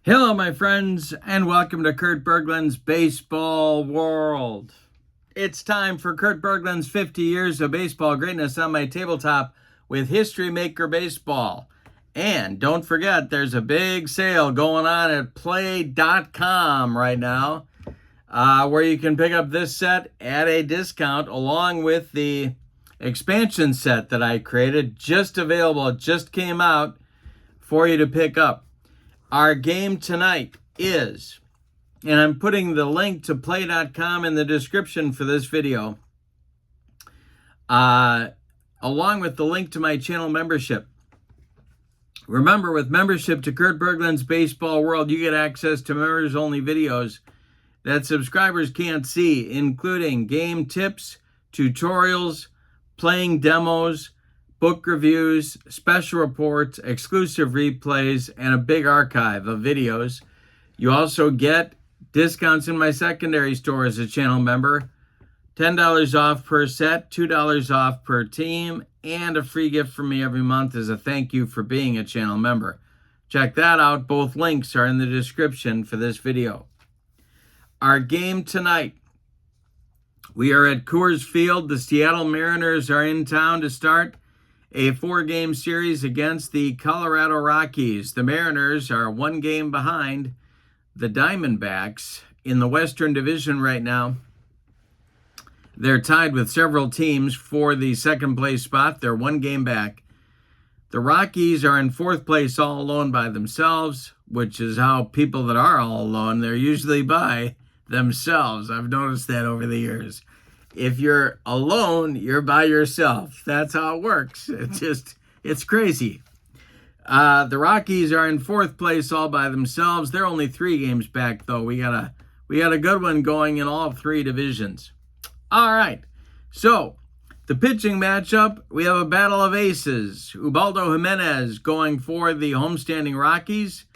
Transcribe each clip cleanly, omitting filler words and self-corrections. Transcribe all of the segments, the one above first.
Hello, my friends, and welcome to Kurt Bergland's Baseball World. It's time for Kurt Bergland's 50 Years of Baseball Greatness on my tabletop with History Maker Baseball. And don't forget, there's a big sale going on at play.com right now where you can pick up this set at a discount along with the expansion set that I created, just available. It just came out for you to pick up. Our game tonight is, and I'm putting the link to play.com in the description for this video, along with the link to my channel membership. Remember, with membership to Kurt Bergland's Baseball World, you get access to members-only videos that subscribers can't see, including game tips, tutorials, playing demos, book reviews, special reports, exclusive replays, and a big archive of videos. You also get discounts in my secondary store as a channel member, $10 off per set, $2 off per team, and a free gift from me every month as a thank you for being a channel member. Check that out. Both links are in the description for this video. Our game tonight, we are at Coors Field. The Seattle Mariners are in town to start a 4-game series against the Colorado Rockies. The Mariners are 1 game behind the Diamondbacks in the Western Division right now. They're tied with several teams for the second place spot. They're 1 game back. The Rockies are in 4th place all alone by themselves, which is how people that are all alone, they're usually by themselves. I've noticed that over the years. If you're alone, you're by yourself. That's how it works. It's crazy. The Rockies are in 4th place all by themselves. They're only 3 games back, though. We got a good one going in all 3 divisions. All right. So the pitching matchup, we have a battle of aces. Ubaldo Jimenez going for the homestanding Rockies.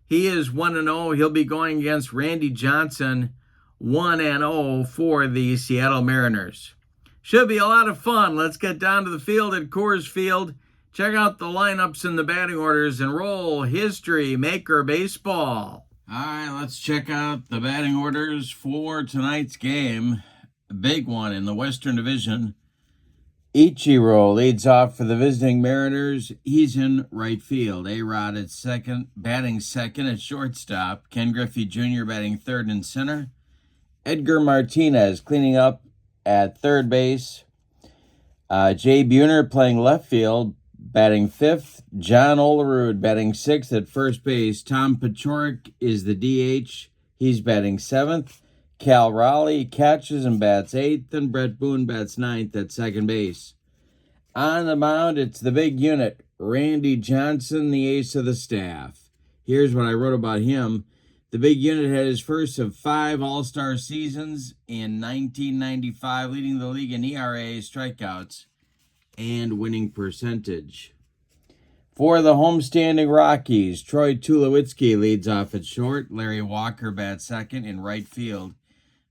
He is 1-0. He'll be going against Randy Johnson, 1-0 for the Seattle Mariners. Should be a lot of fun. Let's get down to the field at Coors Field. Check out the lineups and the batting orders and roll History Maker Baseball. All right, let's check out the batting orders for tonight's game. A big one in the Western Division. Ichiro leads off for the visiting Mariners. He's in right field. A-Rod at second, batting second at shortstop. Ken Griffey Jr. batting third and center. Edgar Martinez cleaning up at third base. Jay Buhner playing left field, batting 5th. John Olerud batting 6th at first base. Tom Paciorek is the DH. He's batting 7th. Cal Raleigh catches and bats 8th, and Brett Boone bats 9th at second base. On the mound, it's the big unit, Randy Johnson, the ace of the staff. Here's what I wrote about him. The big unit had his first of 5 All-Star seasons in 1995, leading the league in ERA, strikeouts, and winning percentage. For the homestanding Rockies, Troy Tulowitzki leads off at short. Larry Walker bats second in right field.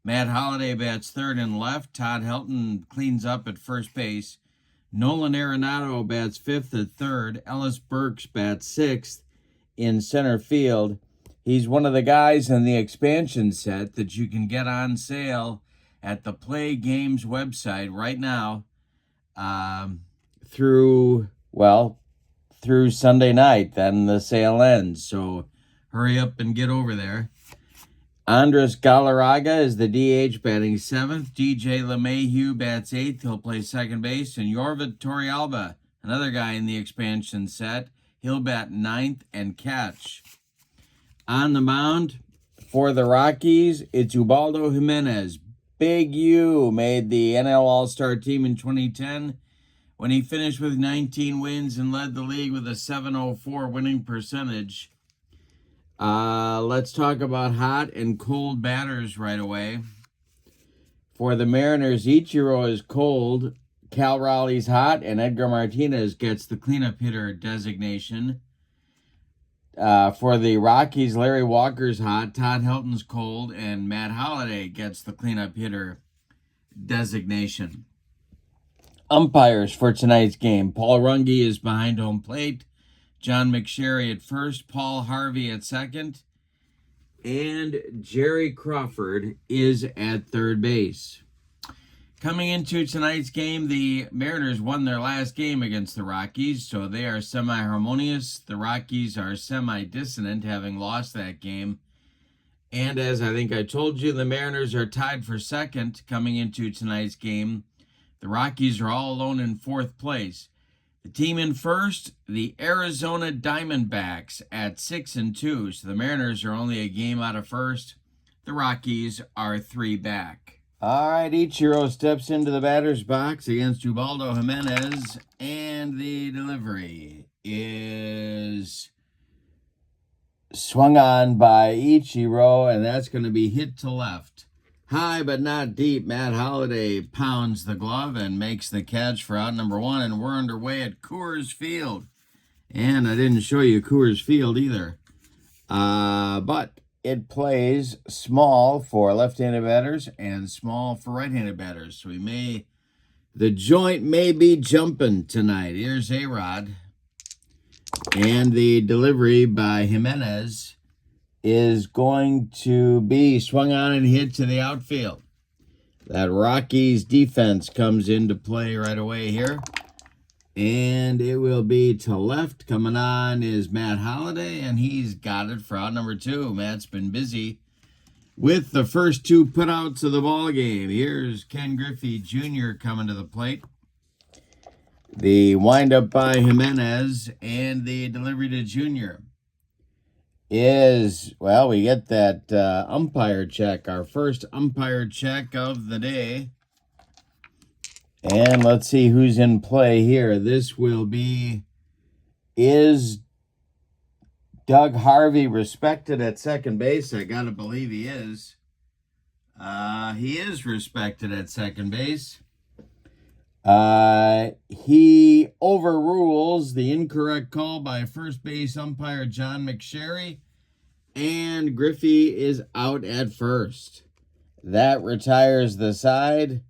Matt Holliday bats third and left. Todd Helton cleans up at first base. Nolan Arenado bats 5th at third. Ellis Burks bats 6th in center field. He's one of the guys in the expansion set that you can get on sale at the Play Games website right now through Sunday night. Then the sale ends, so hurry up and get over there. Andres Galarraga is the DH batting 7th. DJ LeMahieu bats 8th. He'll play second base. And Yorvit Torrealba, another guy in the expansion set, he'll bat 9th and catch. On the mound for the Rockies, it's Ubaldo Jimenez. Big U made the NL All-Star team in 2010 when he finished with 19 wins and led the league with a .704 winning percentage. Let's talk about hot and cold batters right away. For the Mariners, Ichiro is cold, Cal Raleigh's hot, and Edgar Martinez gets the cleanup hitter designation. For the Rockies, Larry Walker's hot, Todd Helton's cold, and Matt Holliday gets the cleanup hitter designation. Umpires for tonight's game. Paul Runge is behind home plate. John McSherry at first. Paul Harvey at second. and Jerry Crawford is at third base. Coming into tonight's game, the Mariners won their last game against the Rockies, so they are semi-harmonious. The Rockies are semi-dissonant, having lost that game. And as I think I told you, the Mariners are tied for second coming into tonight's game. The Rockies are all alone in fourth place. The team in first, the Arizona Diamondbacks at 6-2. So the Mariners are only a game out of first. The Rockies are 3 back. All right, Ichiro steps into the batter's box against Ubaldo Jimenez, and the delivery is swung on by Ichiro, and that's going to be hit to left. High but not deep. Matt Holliday pounds the glove and makes the catch for out number 1, and we're underway at Coors Field. And I didn't show you Coors Field either. But it plays small for left-handed batters and small for right-handed batters. So the joint may be jumping tonight. Here's A-Rod. And the delivery by Jimenez is going to be swung on and hit to the outfield. That Rockies defense comes into play right away here. And it will be to left. Coming on is Matt Holliday, and he's got it for out number 2. Matt's been busy with the first 2 putouts of the ball game. Here's Ken Griffey Jr. coming to the plate. The windup by Jimenez, and the delivery to Jr. is, well, we get that umpire check, our first umpire check of the day. And let's see who's in play here. This will be, is Doug Harvey respected at second base? I got to believe he is. He is respected at second base. He overrules the incorrect call by first base umpire John McSherry, and Griffey is out at first. That retires the side.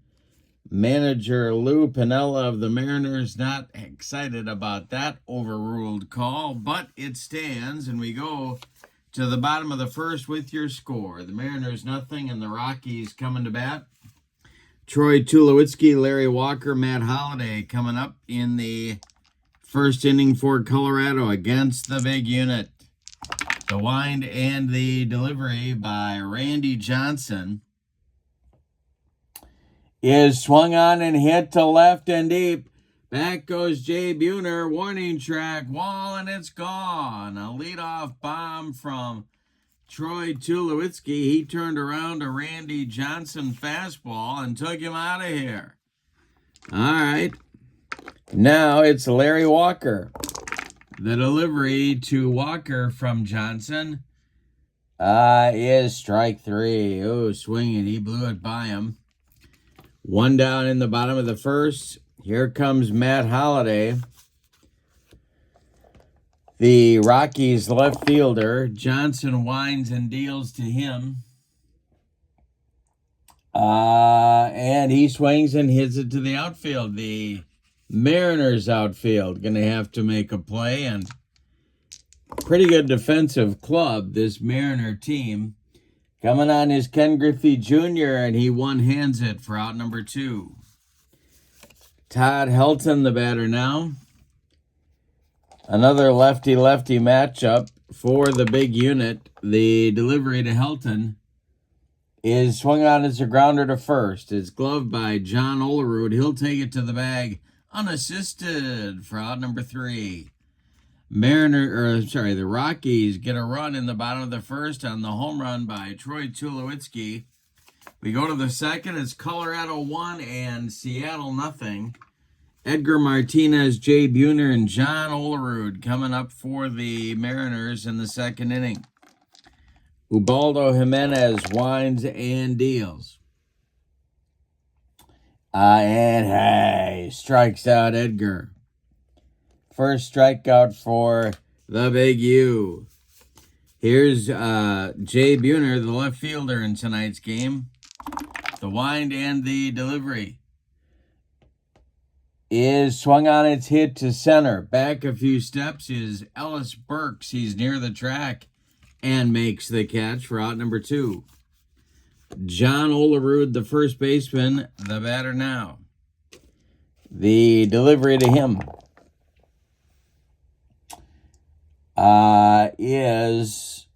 Manager Lou Piniella of the Mariners not excited about that overruled call, but it stands, and we go to the bottom of the first with your score. The Mariners nothing, and the Rockies coming to bat. Troy Tulowitzki, Larry Walker, Matt Holliday coming up in the first inning for Colorado against the big unit. The wind and the delivery by Randy Johnson is swung on and hit to left and deep. Back goes Jay Buhner, warning track, wall, and it's gone. A leadoff bomb from Troy Tulowitzki. He turned around a Randy Johnson fastball and took him out of here. All right. Now it's Larry Walker. The delivery to Walker from Johnson is strike 3. Oh, swinging. He blew it by him. 1 down in the bottom of the first. Here comes Matt Holliday, the Rockies left fielder. Johnson winds and deals to him. And he swings and hits it to the outfield. The Mariners outfield going to have to make a play. And pretty good defensive club, this Mariner team. Coming on is Ken Griffey Jr., and he one-hands it for out number 2. Todd Helton, the batter now. Another lefty-lefty matchup for the big unit. The delivery to Helton is swung on as a grounder to first. It's gloved by John Olerud. He'll take it to the bag unassisted for out number 3. The Rockies get a run in the bottom of the first on the home run by Troy Tulowitzki. We go to the second. It's Colorado 1 and Seattle nothing. Edgar Martinez, Jay Buhner, and John Olerud coming up for the Mariners in the second inning. Ubaldo Jimenez winds and deals. And strikes out Edgar. First strikeout for the Big U. Here's Jay Buhner, the left fielder in tonight's game. The wind and the delivery is swung on, its hit to center. Back a few steps is Ellis Burks. He's near the track. and makes the catch for out number 2. John Olerud, the first baseman, the batter now. The delivery to him is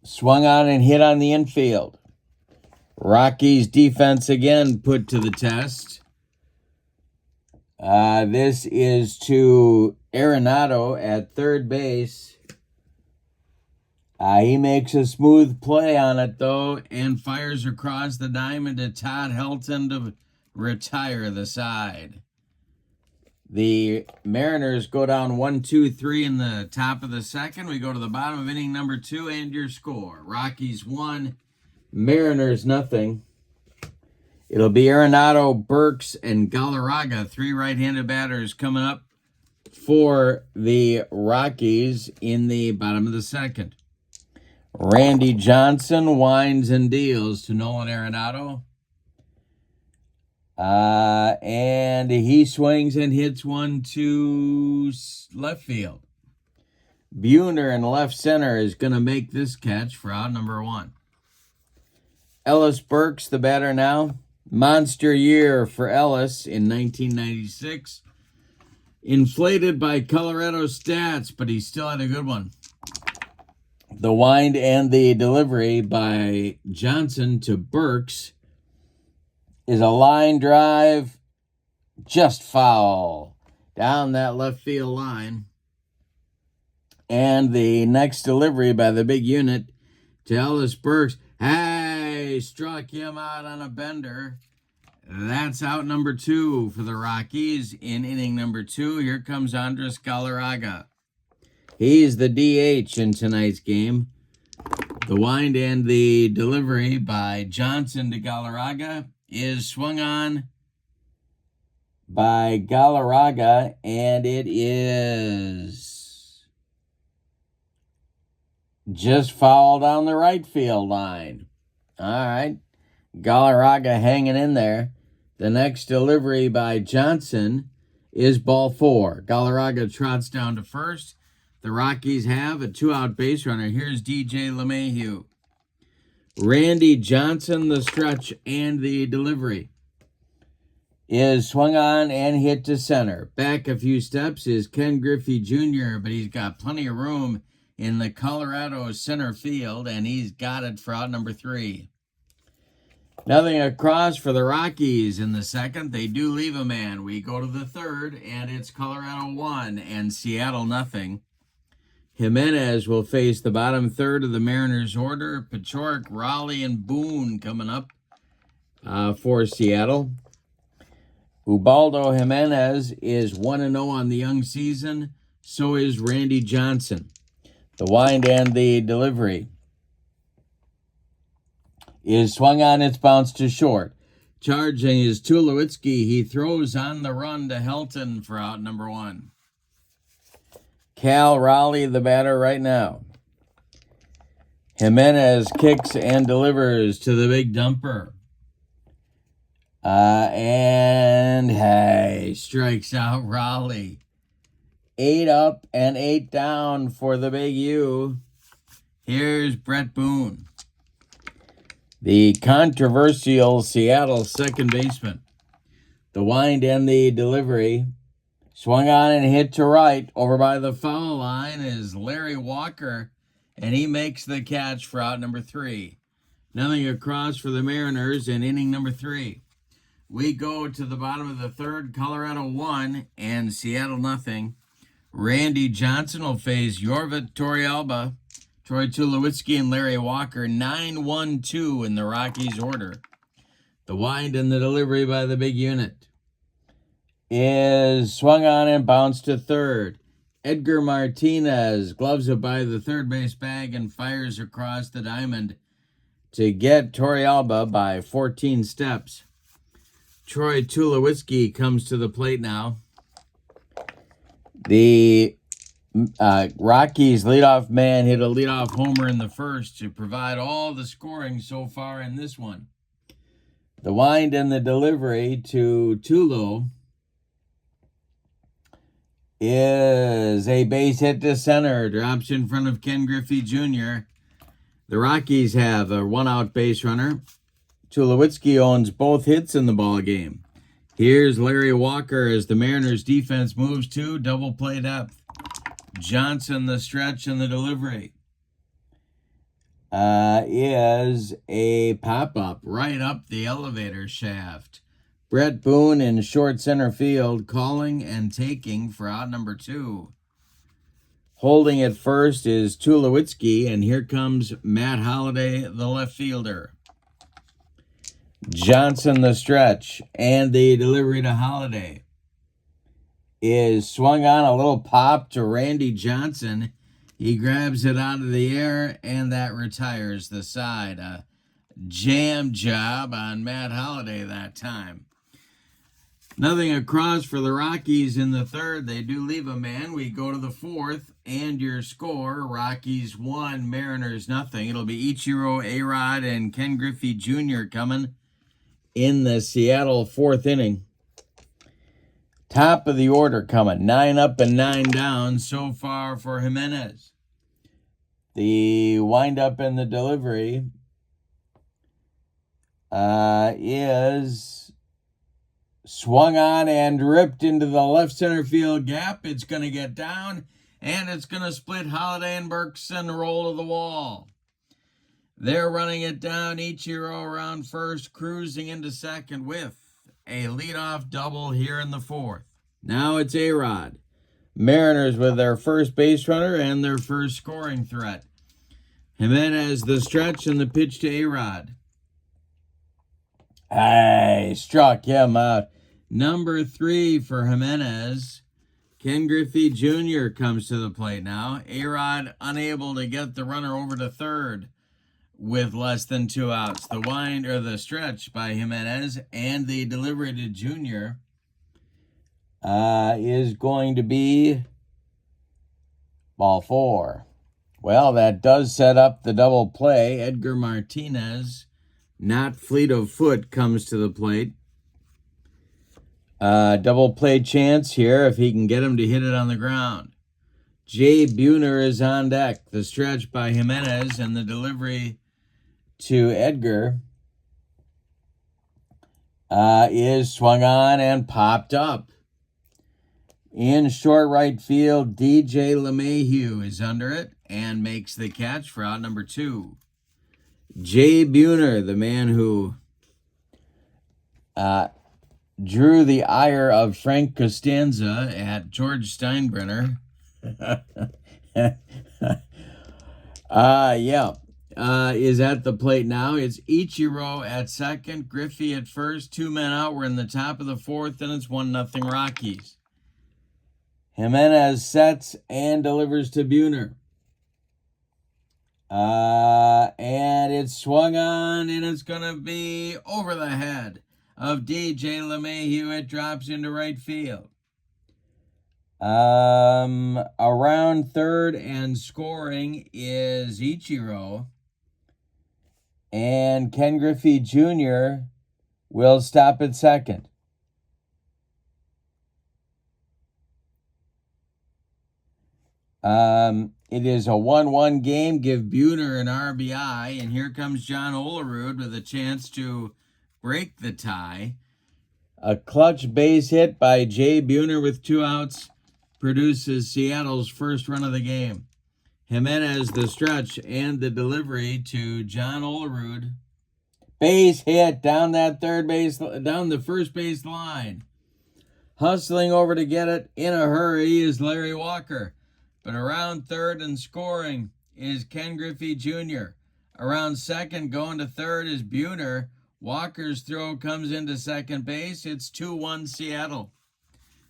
swung on and hit on the infield. Rockies defense again put to the test. This is to Arenado at third base. He makes a smooth play on it, though, and fires across the diamond to Todd Helton to retire the side. The Mariners go down 1-2-3 in the top of the second. We go to the bottom of inning number 2 and your score. Rockies 1, Mariners nothing. It'll be Arenado, Burks, and Galarraga, 3 right-handed batters coming up for the Rockies in the bottom of the second. Randy Johnson winds and deals to Nolan Arenado. And he swings and hits one to left field. Buhner in left center is going to make this catch for out number 1. Ellis Burks, the batter now. Monster year for Ellis in 1996. Inflated by Colorado stats, but he still had a good one. The wind and the delivery by Johnson to Burks is a line drive, just foul, down that left field line. And the next delivery by the big unit to Ellis Burks. Hey, struck him out on a bender. That's out number 2 for the Rockies in inning number 2. Here comes Andres Galarraga. He's the DH in tonight's game. The wind and the delivery by Johnson to Galarraga is swung on by Galarraga, and it is just foul down the right field line. All right, Galarraga hanging in there. The next delivery by Johnson is ball 4. Galarraga trots down to first. The Rockies have a 2-out base runner. Here's DJ LeMahieu. Randy Johnson, the stretch and the delivery is swung on and hit to center. Back a few steps is Ken Griffey Jr., but he's got plenty of room in the Colorado center field, and he's got it for out number 3. Nothing across for the Rockies in the second. They do leave a man. We go to the third, and it's Colorado 1 and Seattle nothing. Jimenez will face the bottom third of the Mariners' order. Pachorik, Raleigh, and Boone coming up for Seattle. Ubaldo Jimenez is 1-0 on the young season. So is Randy Johnson. The wind and the delivery is swung on, its bounce to short. Charging is Tulowitzki. He throws on the run to Helton for out number 1. Cal Raleigh, the batter right now. Jimenez kicks and delivers to the big dumper. And hey, strikes out Raleigh. 8 up and 8 down for the big U. Here's Brett Boone, the controversial Seattle second baseman. The wind and the delivery swung on and hit to right. Over by the foul line is Larry Walker, and he makes the catch for out number 3. Nothing across for the Mariners in inning number 3. We go to the bottom of the third. Colorado 1 and Seattle nothing. Randy Johnson will face Yorvit Torrealba, Troy Tulowitzki, and Larry Walker. 9-1-2 in the Rockies order. The wind and the delivery by the big unit is swung on and bounced to third. Edgar Martinez gloves it by the third base bag and fires across the diamond to get Torrealba by 14 steps. Troy Tulowitzki comes to the plate now. The Rockies leadoff man hit a leadoff homer in the first to provide all the scoring so far in this one. The wind and the delivery to Tulo is a base hit to center. Drops in front of Ken Griffey Jr. The Rockies have a one-out base runner. Tulowitzki owns both hits in the ball game. Here's Larry Walker as the Mariners defense moves to double play depth. Johnson the stretch and the delivery. Is a pop-up right up the elevator shaft. Brett Boone in short center field, calling and taking for out number 2. Holding at first is Tulowitzki, and here comes Matt Holliday, the left fielder. Johnson the stretch, and the delivery to Holliday is swung on, a little pop to Randy Johnson. He grabs it out of the air, and that retires the side. A jam job on Matt Holliday that time. Nothing across for the Rockies in the third. They do leave a man. We go to the fourth, and your score, Rockies 1, Mariners nothing. It'll be Ichiro, A-Rod, and Ken Griffey Jr. coming in the Seattle fourth inning. Top of the order coming. 9 up and 9 down so far for Jimenez. The windup and the delivery is swung on and ripped into the left center field gap. It's going to get down, and it's going to split Holliday and Burks and roll to the wall. They're running it down. Ichiro around first, cruising into second with a leadoff double here in the fourth. Now it's A-Rod. Mariners with their first base runner and their first scoring threat. Jimenez the stretch and the pitch to A-Rod. Hey, struck him out. Number 3 for Jimenez. Ken Griffey Jr. comes to the plate now. A-Rod unable to get the runner over to third with less than 2 outs. The wind or the stretch by Jimenez and the delivery to Jr. Is going to be ball 4. Well, that does set up the double play. Edgar Martinez, not fleet of foot, comes to the plate. Double play chance here if he can get him to hit it on the ground. Jay Buhner is on deck. The stretch by Jimenez and the delivery to Edgar is swung on and popped up. In short right field, DJ LeMahieu is under it and makes the catch for out number 2. Jay Buhner, the man who drew the ire of Frank Costanza at George Steinbrenner. Is at the plate now. It's Ichiro at second, Griffey at first, 2 men out. We're in the top of the fourth, and it's 1-0 Rockies. Jimenez sets and delivers to Buhner. And it's swung on, and it's going to be over the head of DJ LeMahieu. It drops into right field. Around third and scoring is Ichiro. And Ken Griffey Jr. will stop at second. It is a 1-1 game. Give Buhner an RBI. And here comes John Olerud with a chance to break the tie. A clutch base hit by Jay Buhner with 2 outs produces Seattle's first run of the game. Jimenez the stretch and the delivery to John Olerud. Base hit down the first base line. Hustling over to get it in a hurry is Larry Walker. But around third and scoring is Ken Griffey Jr. Around second going to third is Buhner. Walker's throw comes into second base. It's 2-1 Seattle.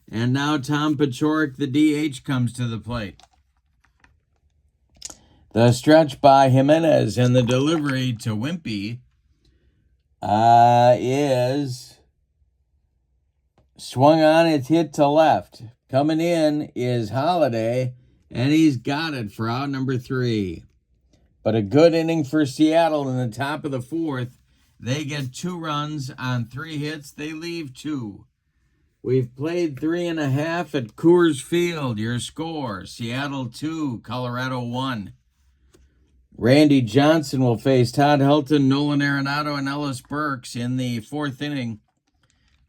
And now Tom Paciorek, the DH, comes to the plate. The stretch by Jimenez and the delivery to Wimpy is swung on. It's hit to left. Coming in is Holliday, and he's got it for out number 3. But a good inning for Seattle in the top of the fourth. They get 2 runs on 3 hits. They leave 2. We've played 3.5 at Coors Field. Your score, Seattle 2, Colorado 1. Randy Johnson will face Todd Helton, Nolan Arenado, and Ellis Burks in the 4th inning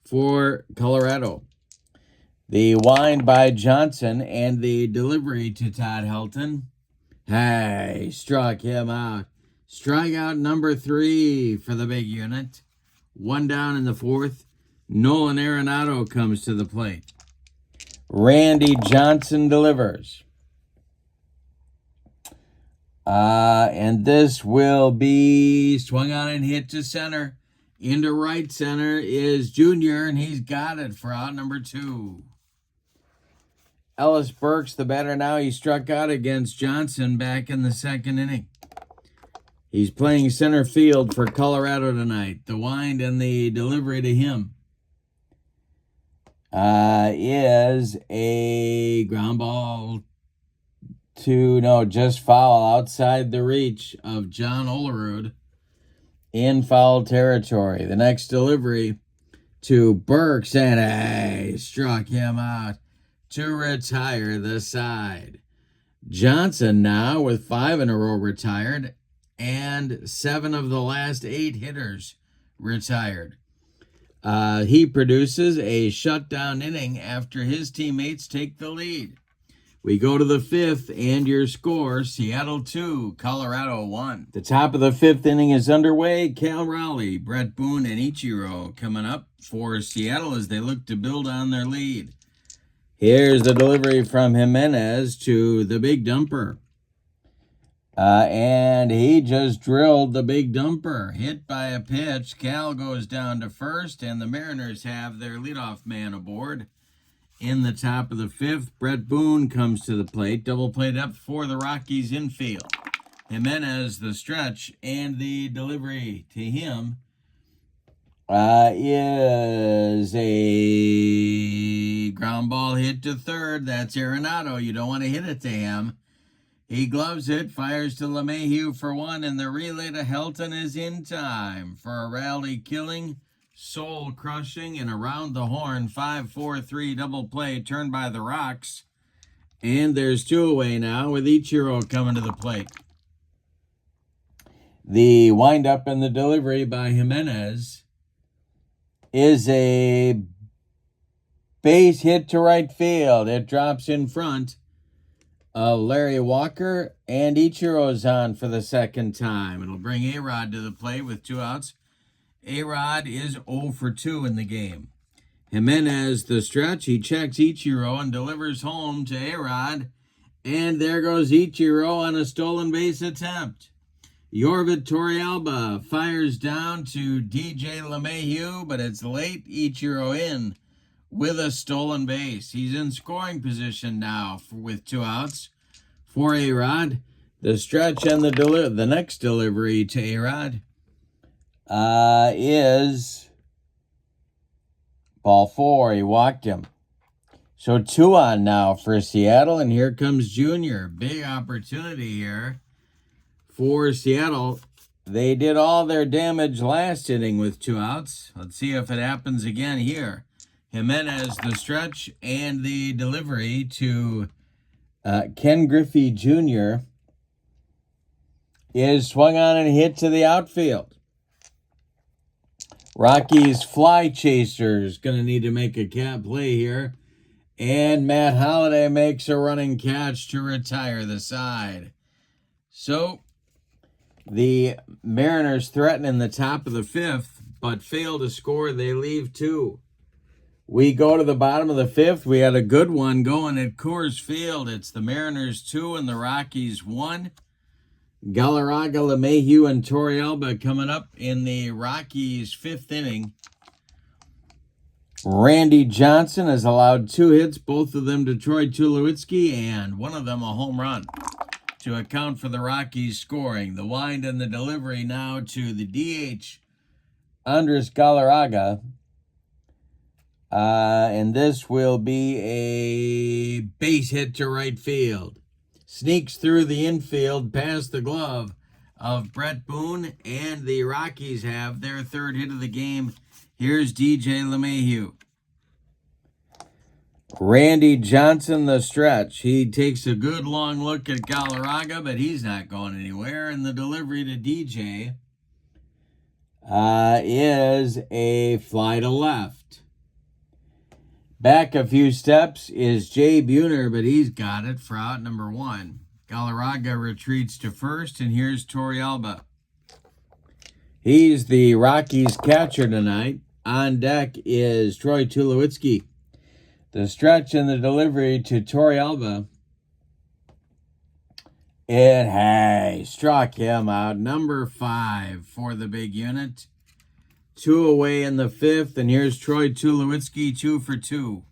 for Colorado. The wind by Johnson and the delivery to Todd Helton. Hey, struck him out. Strikeout number 3 for the big unit. 1 down in the 4th. Nolan Arenado comes to the plate. Randy Johnson delivers. And this will be swung on and hit to center. Into right center is Junior, and he's got it for out number 2. Ellis Burks, the batter now, he struck out against Johnson back in the 2nd inning. He's playing center field for Colorado tonight. The wind and the delivery to him is a ground ball just foul outside the reach of John Olerud in foul territory. The next delivery to Burks, and struck him out to retire the side. Johnson now with 5 in a row retired and 7 of the last 8 hitters retired. He produces a shutdown inning after his teammates take the lead. We go to the 5th, and your score, Seattle 2, Colorado 1. The top of the 5th inning is underway. Cal Raleigh, Brett Boone, and Ichiro coming up for Seattle as they look to build on their lead. Here's the delivery from Jimenez to the big dumper. And he just drilled the big dumper. Hit by a pitch. Cal goes down to first, and the Mariners have their leadoff man aboard. In the top of the 5th, Brett Boone comes to the plate. Double play up for the Rockies infield. Jimenez, the stretch, and the delivery to him is a ground ball hit to third. That's Arenado. You don't want to hit it to him. He gloves it, fires to LeMahieu for 1, and the relay to Helton is in time for a rally-killing, soul-crushing, and around-the-horn 5-4-3 double play turned by the Rocks. And there's 2 away now with Ichiro coming to the plate. The windup and the delivery by Jimenez is a base hit to right field. It drops in front of Larry Walker, and Ichiro's on for the 2nd time. It'll bring A-Rod to the plate with 2 outs. A-Rod is 0 for 2 in the game. Jimenez, the stretch, he checks Ichiro and delivers home to A-Rod. And there goes Ichiro on a stolen base attempt. Yorvit Torrealba fires down to DJ LeMahieu, but it's late. Ichiro in with a stolen base. He's in scoring position now with 2 outs for A-Rod. The stretch and the next delivery to A-Rod is ball 4. He walked him. So 2 on now for Seattle, and here comes Junior. Big opportunity here for Seattle. They did all their damage last inning with 2 outs. Let's see if it happens again here. Jimenez, the stretch, and the delivery to Ken Griffey Jr. is swung on and hit to the outfield. Rockies fly chasers going to need to make a cat play here. And Matt Holliday makes a running catch to retire the side. So the Mariners threaten in the top of the 5th, but fail to score. They leave 2. We go to the bottom of the 5th. We had a good one going at Coors Field. It's the Mariners 2 and the Rockies 1. Galarraga, LeMahieu, and Torrealba coming up in the Rockies' 5th inning. Randy Johnson has allowed 2 hits, both of them to Troy Tulowitzki, and one of them a home run to account for the Rockies scoring. The wind and the delivery now to the DH, Andres Galarraga. And this will be a base hit to right field. Sneaks through the infield past the glove of Brett Boone, and the Rockies have their 3rd hit of the game. Here's DJ LeMahieu. R.Johnson, the stretch. He takes a good long look at Galarraga, but he's not going anywhere. And the delivery to DJ is a fly to left. Back a few steps is Jay Buhner, but he's got it for out number 1. Galarraga retreats to first, and here's Torrealba. He's the Rockies catcher tonight. On deck is Troy Tulowitzki. The stretch and the delivery to Torrealba. It struck him out. Number 5 for the big unit. 2 away in the 5th, and here's Troy Tulowitzki, 2 for 2.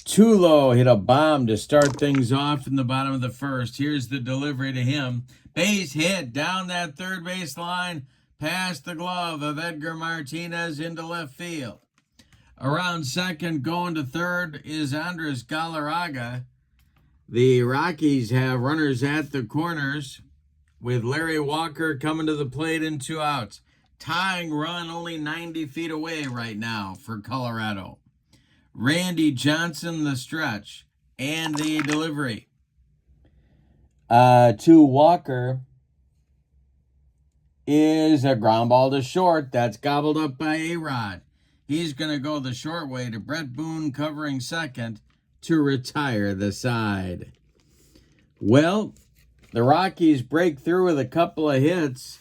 Tulo hit a bomb to start things off in the bottom of the 1st. Here's the delivery to him. Base hit down that third base line, past the glove of Edgar Martinez into left field. Around second, going to third, is Andres Galarraga. The Rockies have runners at the corners with Larry Walker coming to the plate and 2 outs. Tying run only 90 feet away right now for Colorado. R.Johnson, the stretch, and the delivery. To Walker is a ground ball to short. That's gobbled up by A-Rod. He's going to go the short way to Brett Boone covering second to retire the side. Well, the Rockies break through with a couple of hits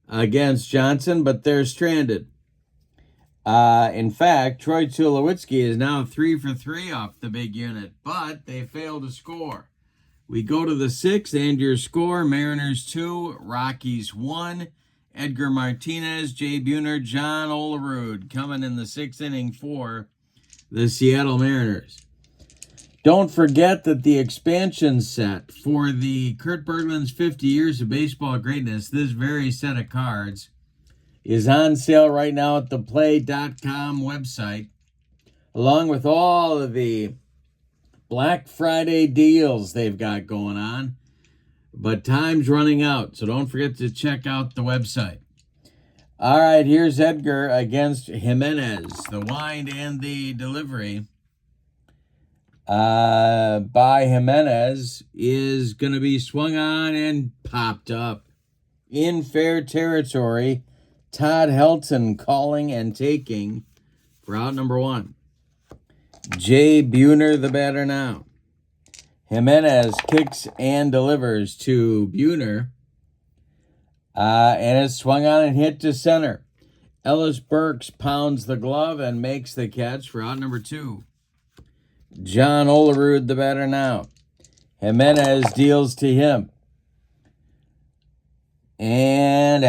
against Johnson, but they're stranded. In fact, Troy Tulowitzki is now 3 for 3 off the big unit, but they fail to score. We go to the 6th, and your score, Mariners 2, Rockies 1. Edgar Martinez, Jay Buhner, John Olerud coming in the 6th inning for the Seattle Mariners. Don't forget that the expansion set for the Kurt Bergland's 50 Years of Baseball Greatness, this very set of cards, is on sale right now at the play.com website, along with all of the Black Friday deals they've got going on. But time's running out, so don't forget to check out the website. All right, here's Edgar against Jimenez. The wind and the delivery by Jimenez is going to be swung on and popped up. In fair territory, Todd Helton calling and taking for out number 1. Jay Buhner, the batter now. Jimenez kicks and delivers to Buhner. And it's swung on and hit to center. Ellis Burks pounds the glove and makes the catch for out number 2. John Olerud, the batter now. Jimenez deals to him. And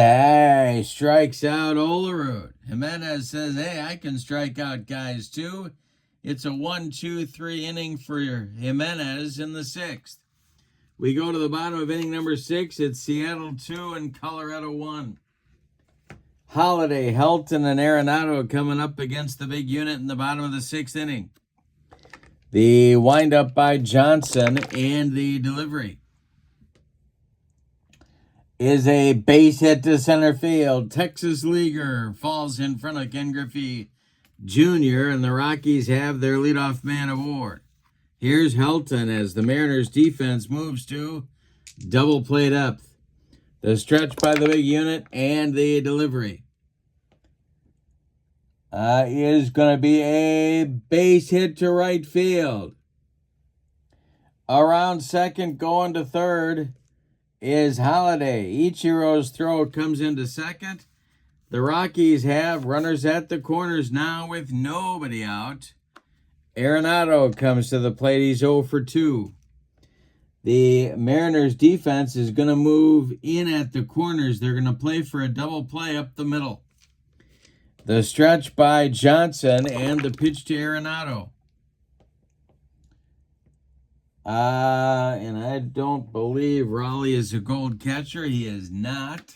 strikes out Olerud. Jimenez says, hey, I can strike out guys too. It's a 1-2-3 inning for Jimenez in the 6th. We go to the bottom of inning number 6. It's Seattle 2 and Colorado 1. Holiday, Helton, and Arenado coming up against the big unit in the bottom of the 6th inning. The windup by Johnson and the delivery is a base hit to center field. Texas Leaguer falls in front of Ken Griffey Jr., and the Rockies have their leadoff man aboard. Here's Helton as the Mariners defense moves to double play depth. The stretch by the big unit and the delivery is going to be a base hit to right field. Around second, going to third is Holiday. Ichiro's throw comes into second. The Rockies have runners at the corners now with nobody out. Arenado comes to the plate. He's 0 for 2. The Mariners defense is going to move in at the corners. They're going to play for a double play up the middle. The stretch by Johnson and the pitch to Arenado. And I don't believe Raleigh is a gold catcher. He is not.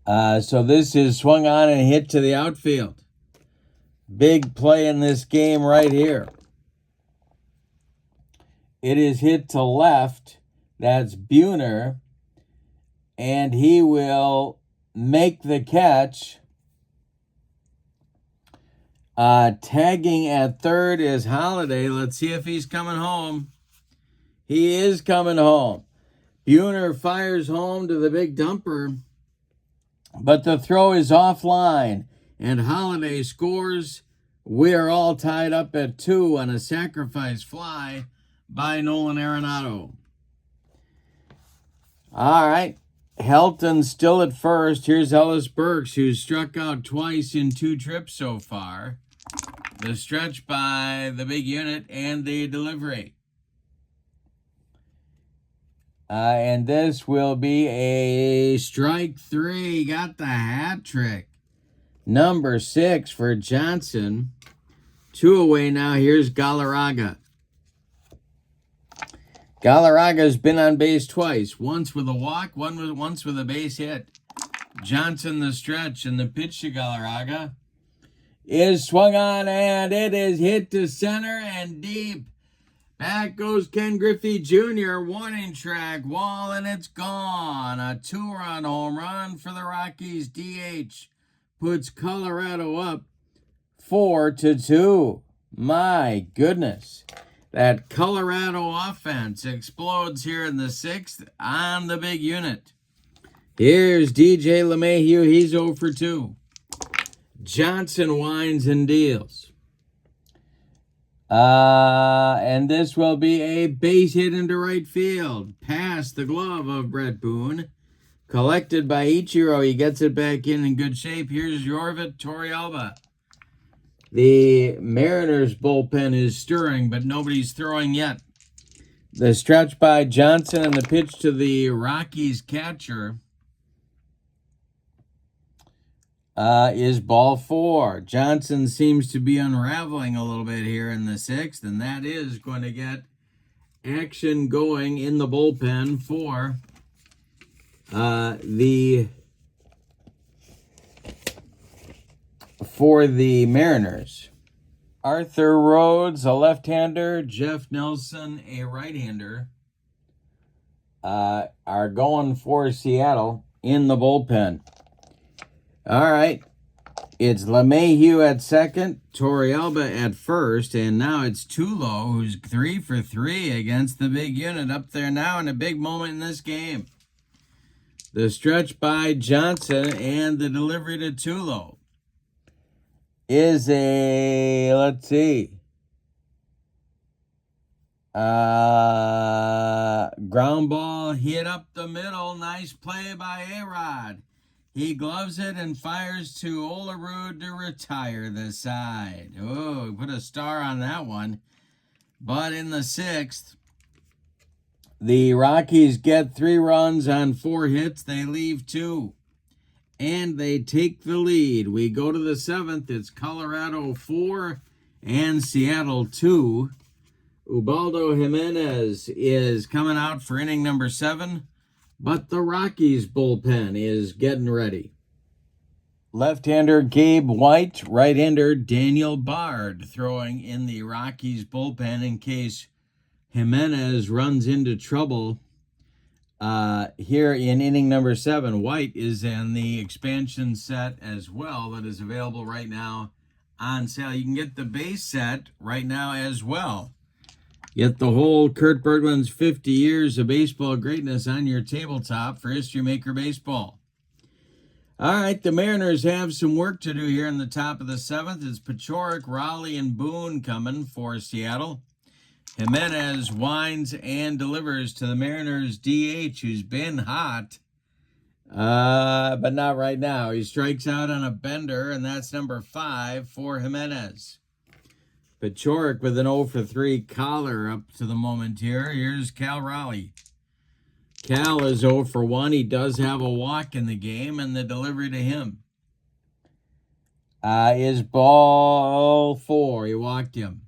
So this is swung on and hit to the outfield. Big play in this game right here. It is hit to left. That's Buhner. And he will make the catch Tagging at third is Holiday. Let's see if he's coming home. He is coming home. Buhner fires home to the big dumper, but the throw is offline, and Holiday scores. We are all tied up at 2 on a sacrifice fly by Nolan Arenado. All right. Helton still at first. Here's Ellis Burks, who's struck out twice in 2 trips so far. The stretch by the big unit and the delivery. And this will be a strike 3. Got the hat trick. Number 6 for Johnson. 2 away now. Here's Galarraga. Galarraga's been on base twice. Once with a walk, once with a base hit. Johnson the stretch, and the pitch to Galarraga is swung on, and it is hit to center and deep. Back goes Ken Griffey Jr. Warning track wall, and it's gone. A 2-run home run for the Rockies. DH puts Colorado up 4-2. My goodness. That Colorado offense explodes here in the 6th on the big unit. Here's DJ LeMahieu. He's 0 for 2. Johnson winds and deals. And this will be a base hit into right field. Past the glove of Brett Boone. Collected by Ichiro. He gets it back in good shape. Here's Yorvit Torrealba. The Mariners bullpen is stirring, but nobody's throwing yet. The stretch by Johnson and the pitch to the Rockies catcher is ball 4. Johnson seems to be unraveling a little bit here in the 6th, and that is going to get action going in the bullpen for the Mariners. Arthur Rhodes, a left-hander, Jeff Nelson, a right-hander, are going for Seattle in the bullpen. All right. It's LeMahieu at second, Torrealba at first, and now it's Tulo, who's 3 for 3 against the big unit up there now in a big moment in this game. The stretch by Johnson and the delivery to Tulo is a, let's see, ground ball hit up the middle. Nice play by A-Rod. He gloves it and fires to Olerud to retire the side. Oh, put a star on that one. But in the 6th, the Rockies get 3 runs on 4 hits. They leave 2. And they take the lead. We go to the 7th. It's Colorado 4 and Seattle 2. Ubaldo Jimenez is coming out for inning number 7. But the Rockies bullpen is getting ready. Left-hander Gabe White, right-hander Daniel Bard throwing in the Rockies bullpen in case Jimenez runs into trouble. Here in inning number 7, White is in the expansion set as well that is available right now on sale. You can get the base set right now as well. Get the whole Kurt Bergland's 50 years of baseball greatness on your tabletop for History Maker Baseball. All right, the Mariners have some work to do here in the top of the 7th. It's Pachorik, Raleigh, and Boone coming for Seattle. Jimenez winds and delivers to the Mariners DH, who's been hot, but not right now. He strikes out on a bender, and that's number 5 for Jimenez. Pachorik with an 0 for 3 collar up to the moment here. Here's Cal Raleigh. Cal is 0 for 1. He does have a walk in the game, and the delivery to him is ball 4. He walked him.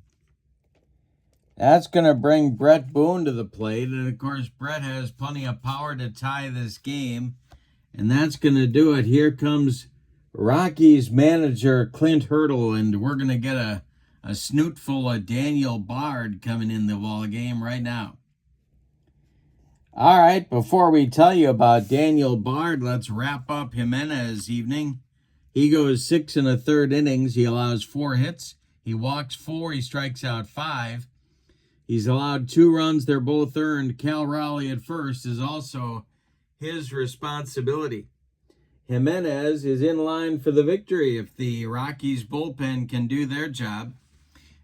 That's going to bring Brett Boone to the plate, and of course, Brett has plenty of power to tie this game, and that's going to do it. Here comes Rockies manager Clint Hurdle, and we're going to get a snootful of Daniel Bard coming in the ball game right now. All right, before we tell you about Daniel Bard, let's wrap up Jimenez evening. He goes 6 1/3 innings. He allows 4 hits. He walks 4. He strikes out 5. He's allowed 2 runs. They're both earned. Cal Raleigh at first is also his responsibility. Jimenez is in line for the victory if the Rockies bullpen can do their job.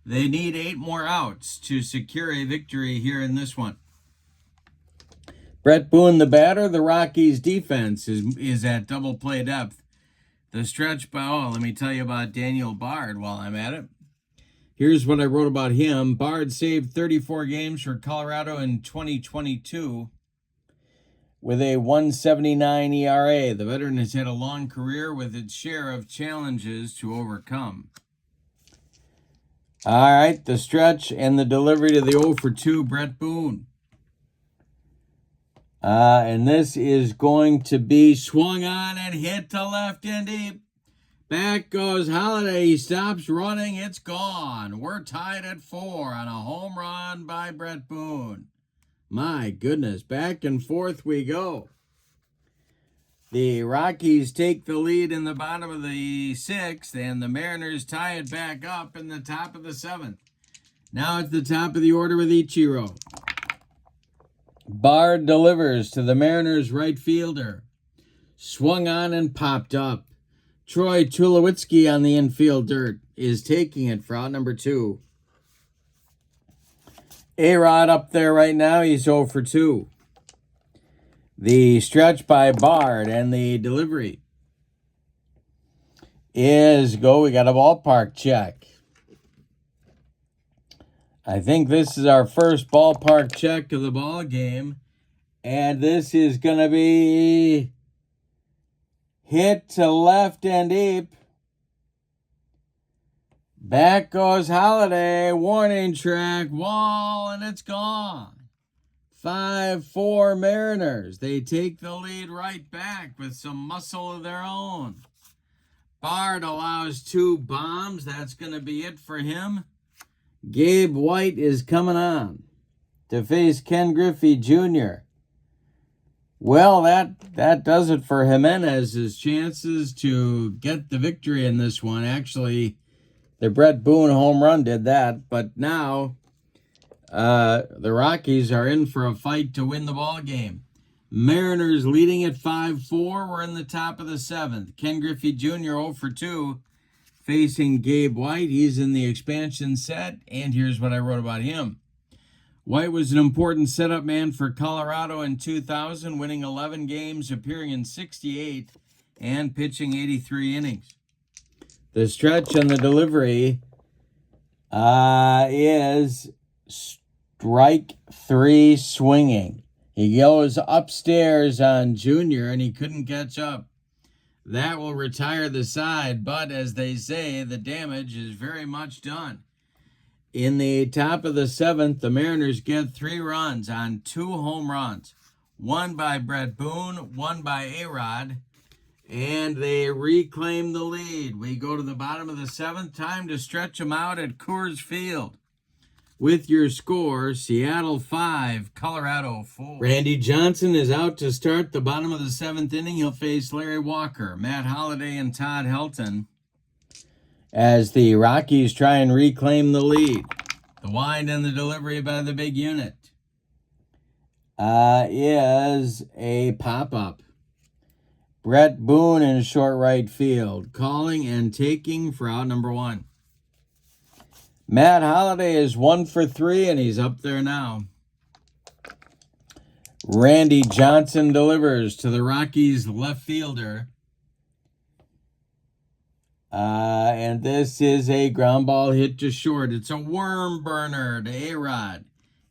They need 8 more outs to secure a victory here in this one. Brett Boone, the batter. The Rockies defense is at double play depth. The stretch by, let me tell you about Daniel Bard while I'm at it. Here's what I wrote about him. Bard saved 34 games for Colorado in 2022 with a 1.79 ERA. The veteran has had a long career with its share of challenges to overcome. All right, the stretch and the delivery to the 0 for 2, Brett Boone. And this is going to be swung on and hit to left and deep. Back goes Holiday. He stops running. It's gone. We're tied at 4 on a home run by Brett Boone. My goodness, back and forth we go. The Rockies take the lead in the bottom of the 6th, and the Mariners tie it back up in the top of the 7th. Now it's the top of the order with Ichiro. Bard delivers to the Mariners' right fielder. Swung on and popped up. Troy Tulowitzki on the infield dirt is taking it for out number 2. A-Rod up there right now. He's 0 for 2. The stretch by Bard and the delivery is go. We got a ballpark check. I think this is our first ballpark check of the ball game. And this is going to be hit to left and deep. Back goes Holiday. Warning track. Wall, and it's gone. 5-4 Mariners. They take the lead right back with some muscle of their own. Bard allows 2 bombs. That's going to be it for him. Gabe White is coming on to face Ken Griffey Jr. Well, that does it for Jimenez's chances to get the victory in this one. Actually, the Brett Boone home run did that, but now the Rockies are in for a fight to win the ball game. Mariners leading at 5-4. We're in the top of the 7th. Ken Griffey Jr. 0 for 2 facing Gabe White. He's in the expansion set, and here's what I wrote about him. White was an important setup man for Colorado in 2000, winning 11 games, appearing in 68, and pitching 83 innings. The stretch and the delivery is strike 3 swinging. He goes upstairs on Junior, and he couldn't catch up. That will retire the side, but as they say, the damage is very much done. In the top of the 7th, the Mariners get 3 runs on 2 home runs. One by Brett Boone, one by A-Rod, and they reclaim the lead. We go to the bottom of the 7th, time to stretch them out at Coors Field. With your score, Seattle 5, Colorado 4. Randy Johnson is out to start the bottom of the 7th inning. He'll face Larry Walker, Matt Holliday, and Todd Helton as the Rockies try and reclaim the lead. The wind and the delivery by the big unit is a pop-up. Brett Boone in short right field, calling and taking for out number 1. Matt Holliday is 1 for 3, and he's up there now. Randy Johnson delivers to the Rockies left fielder. And this is a ground ball hit to short. It's a worm burner to A-Rod.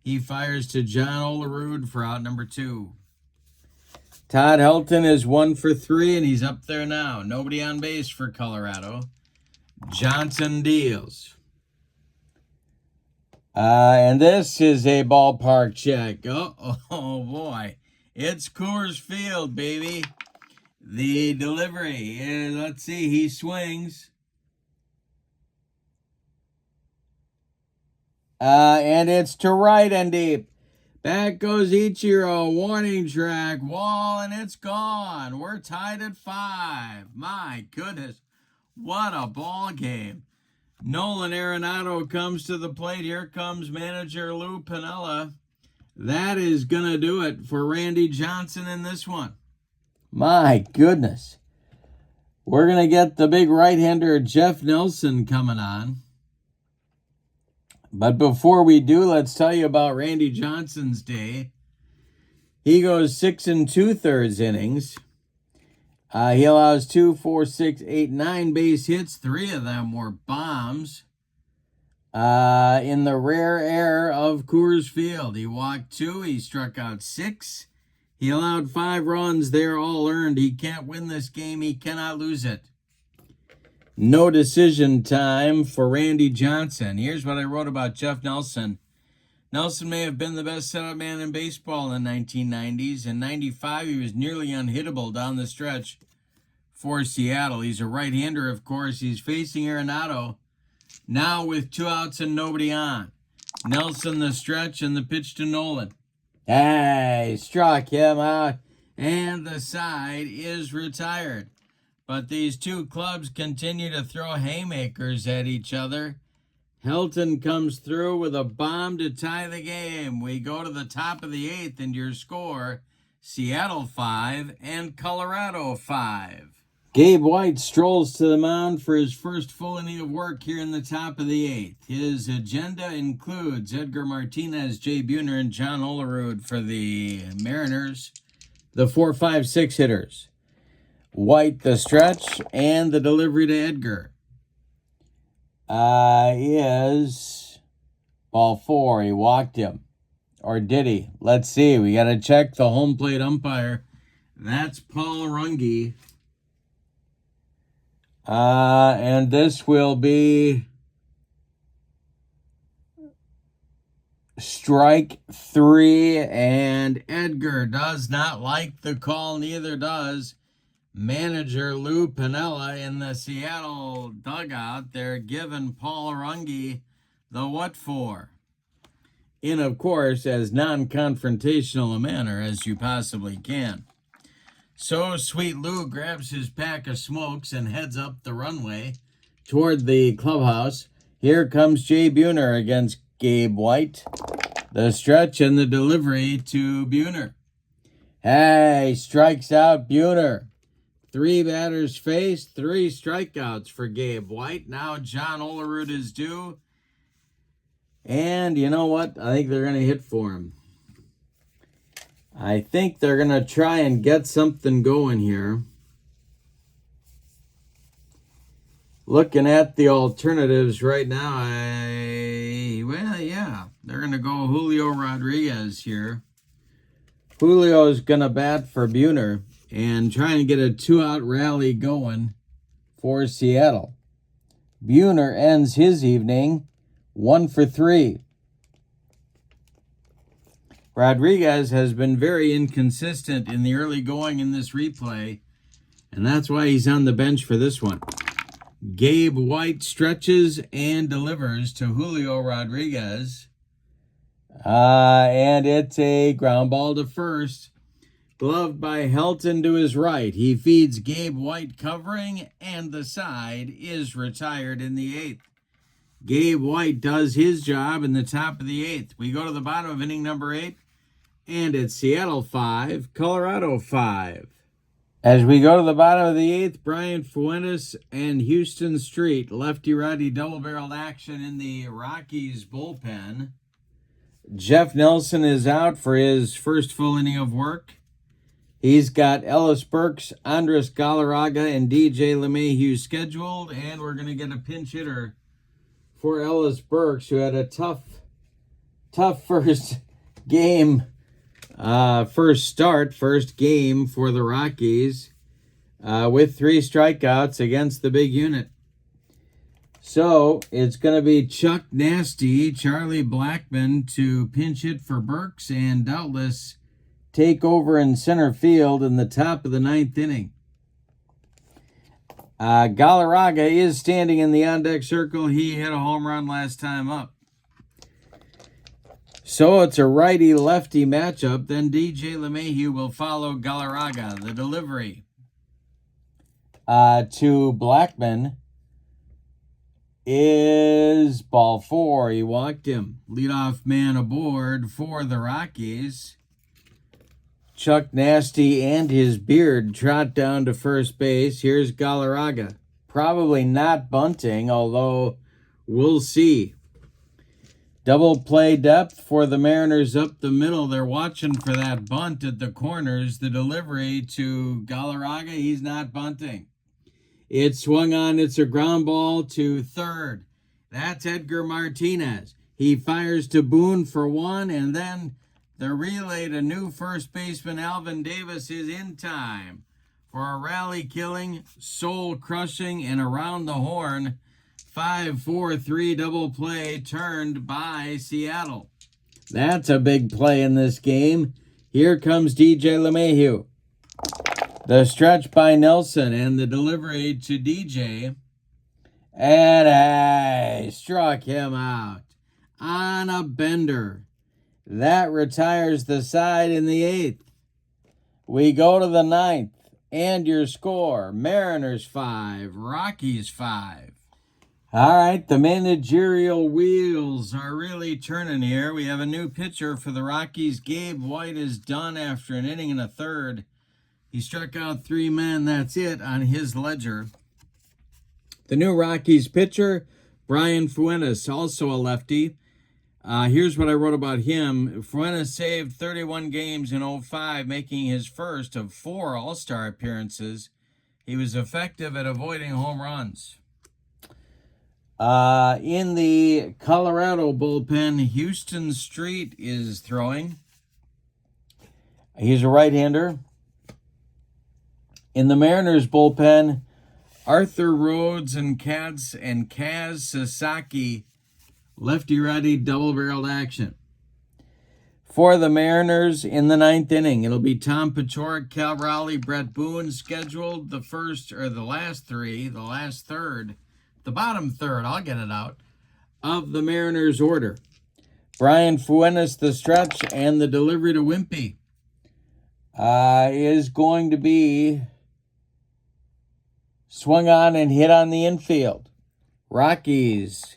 He fires to John Olerud for out number 2. Todd Helton is 1 for 3, and he's up there now. Nobody on base for Colorado. Johnson deals. And this is a ballpark check. Oh boy. It's Coors Field, baby. The delivery. Let's see. He swings. And it's to right and deep. Back goes Ichiro. Warning track. Wall, and it's gone. We're tied at 5. My goodness. What a ball game. Nolan Arenado comes to the plate. Here comes manager Lou Piniella. That is going to do it for Randy Johnson in this one. My goodness. We're going to get the big right-hander Jeff Nelson coming on. But before we do, let's tell you about Randy Johnson's day. He goes 6 2/3 innings. He allows 2, 4, 6, 8, 9 base hits. 3 of them were bombs. In the rare air of Coors Field, he walked 2. He struck out 6. He allowed 5 runs. They're all earned. He can't win this game. He cannot lose it. No decision time for Randy Johnson. Here's what I wrote about Jeff Nelson. Nelson may have been the best setup man in baseball in the 1990s. In 95, he was nearly unhittable down the stretch for Seattle. He's a right-hander, of course. He's facing Arenado now with 2 outs and nobody on. Nelson the stretch and the pitch to Nolan. Hey, struck him out, and the side is retired. But these two clubs continue to throw haymakers at each other. Helton comes through with a bomb to tie the game. We go to the top of the 8th, and your score, Seattle 5 and Colorado 5. Gabe White strolls to the mound for his first full inning of work here in the top of the 8th. His agenda includes Edgar Martinez, Jay Buhner, and John Olerud for the Mariners, the 4, 5, 6 hitters. White the stretch and the delivery to Edgar. Is ball 4. He walked him. Or did he? Let's see. We got to check the home plate umpire. That's Paul Runge. And this will be strike 3. And Edgar does not like the call. Neither does manager Lou Piniella in the Seattle dugout. They're giving Paul Runge the what for? In, of course, as non-confrontational a manner as you possibly can. So Sweet Lou grabs his pack of smokes and heads up the runway toward the clubhouse. Here comes Jay Buhner against Gabe White. The stretch and the delivery to Buhner. Hey, strikes out Buhner. 3 batters faced, 3 strikeouts for Gabe White. Now John Olerud is due. And you know what? I think they're going to hit for him. I think they're going to try and get something going here. Looking at the alternatives right now, they're going to go Julio Rodriguez here. Julio's going to bat for Buhner and trying to get a 2-out rally going for Seattle. Buhner ends his evening 1 for 3. Rodriguez has been very inconsistent in the early going in this replay, and that's why he's on the bench for this one. Gabe White stretches and delivers to Julio Rodriguez. And it's a ground ball to first. Gloved by Helton to his right. He feeds Gabe White covering, and the side is retired in the 8th. Gabe White does his job in the top of the 8th. We go to the bottom of inning number 8, and it's Seattle 5, Colorado 5. As we go to the bottom of the 8th, Brian Fuentes and Houston Street, lefty-righty double-barreled action in the Rockies bullpen. Jeff Nelson is out for his first full inning of work. He's got Ellis Burks, Andres Galarraga, and DJ LeMahieu scheduled, and we're going to get a pinch hitter for Ellis Burks, who had a tough first game, first game for the Rockies with 3 strikeouts against the big unit. So it's going to be Chuck Nasty, Charlie Blackmon to pinch hit for Burks, and doubtless take over in center field in the top of the 9th inning. Galarraga is standing in the on-deck circle. He hit a home run last time up. So it's a righty-lefty matchup. Then DJ LeMahieu will follow Galarraga. The delivery to Blackmon is ball 4. He walked him. Leadoff man aboard for the Rockies. Chuck Nasty and his beard trot down to first base. Here's Galarraga. Probably not bunting, although we'll see. Double play depth for the Mariners up the middle. They're watching for that bunt at the corners. The delivery to Galarraga, he's not bunting. It's swung on. It's a ground ball to third. That's Edgar Martinez. He fires to Boone for 1, and then the relay to new first baseman Alvin Davis is in time for a rally-killing, soul-crushing, and around the horn 5-4-3 double play turned by Seattle. That's a big play in this game. Here comes DJ LeMahieu. The stretch by Nelson and the delivery to DJ. And struck him out on a bender. That retires the side in the 8th. We go to the 9th. And your score, Mariners 5, Rockies 5. All right, the managerial wheels are really turning here. We have a new pitcher for the Rockies. Gabe White is done after an inning and a third. He struck out 3 men. That's it on his ledger. The new Rockies pitcher, Brian Fuentes, also a lefty. Here's what I wrote about him. Fuentes saved 31 games in 2005, making his first of 4 All-Star appearances. He was effective at avoiding home runs. In the Colorado bullpen, Houston Street is throwing. He's a right-hander. In the Mariners bullpen, Arthur Rhodes and Kaz Sasaki, lefty-righty double-barreled action. For the Mariners in the 9th inning, it'll be Tom Paciorek, Cal Raleigh, Brett Boone scheduled. The bottom third, I'll get it out, of the Mariners order. Brian Fuentes, the stretch, and the delivery to Wimpy is going to be swung on and hit on the infield. Rockies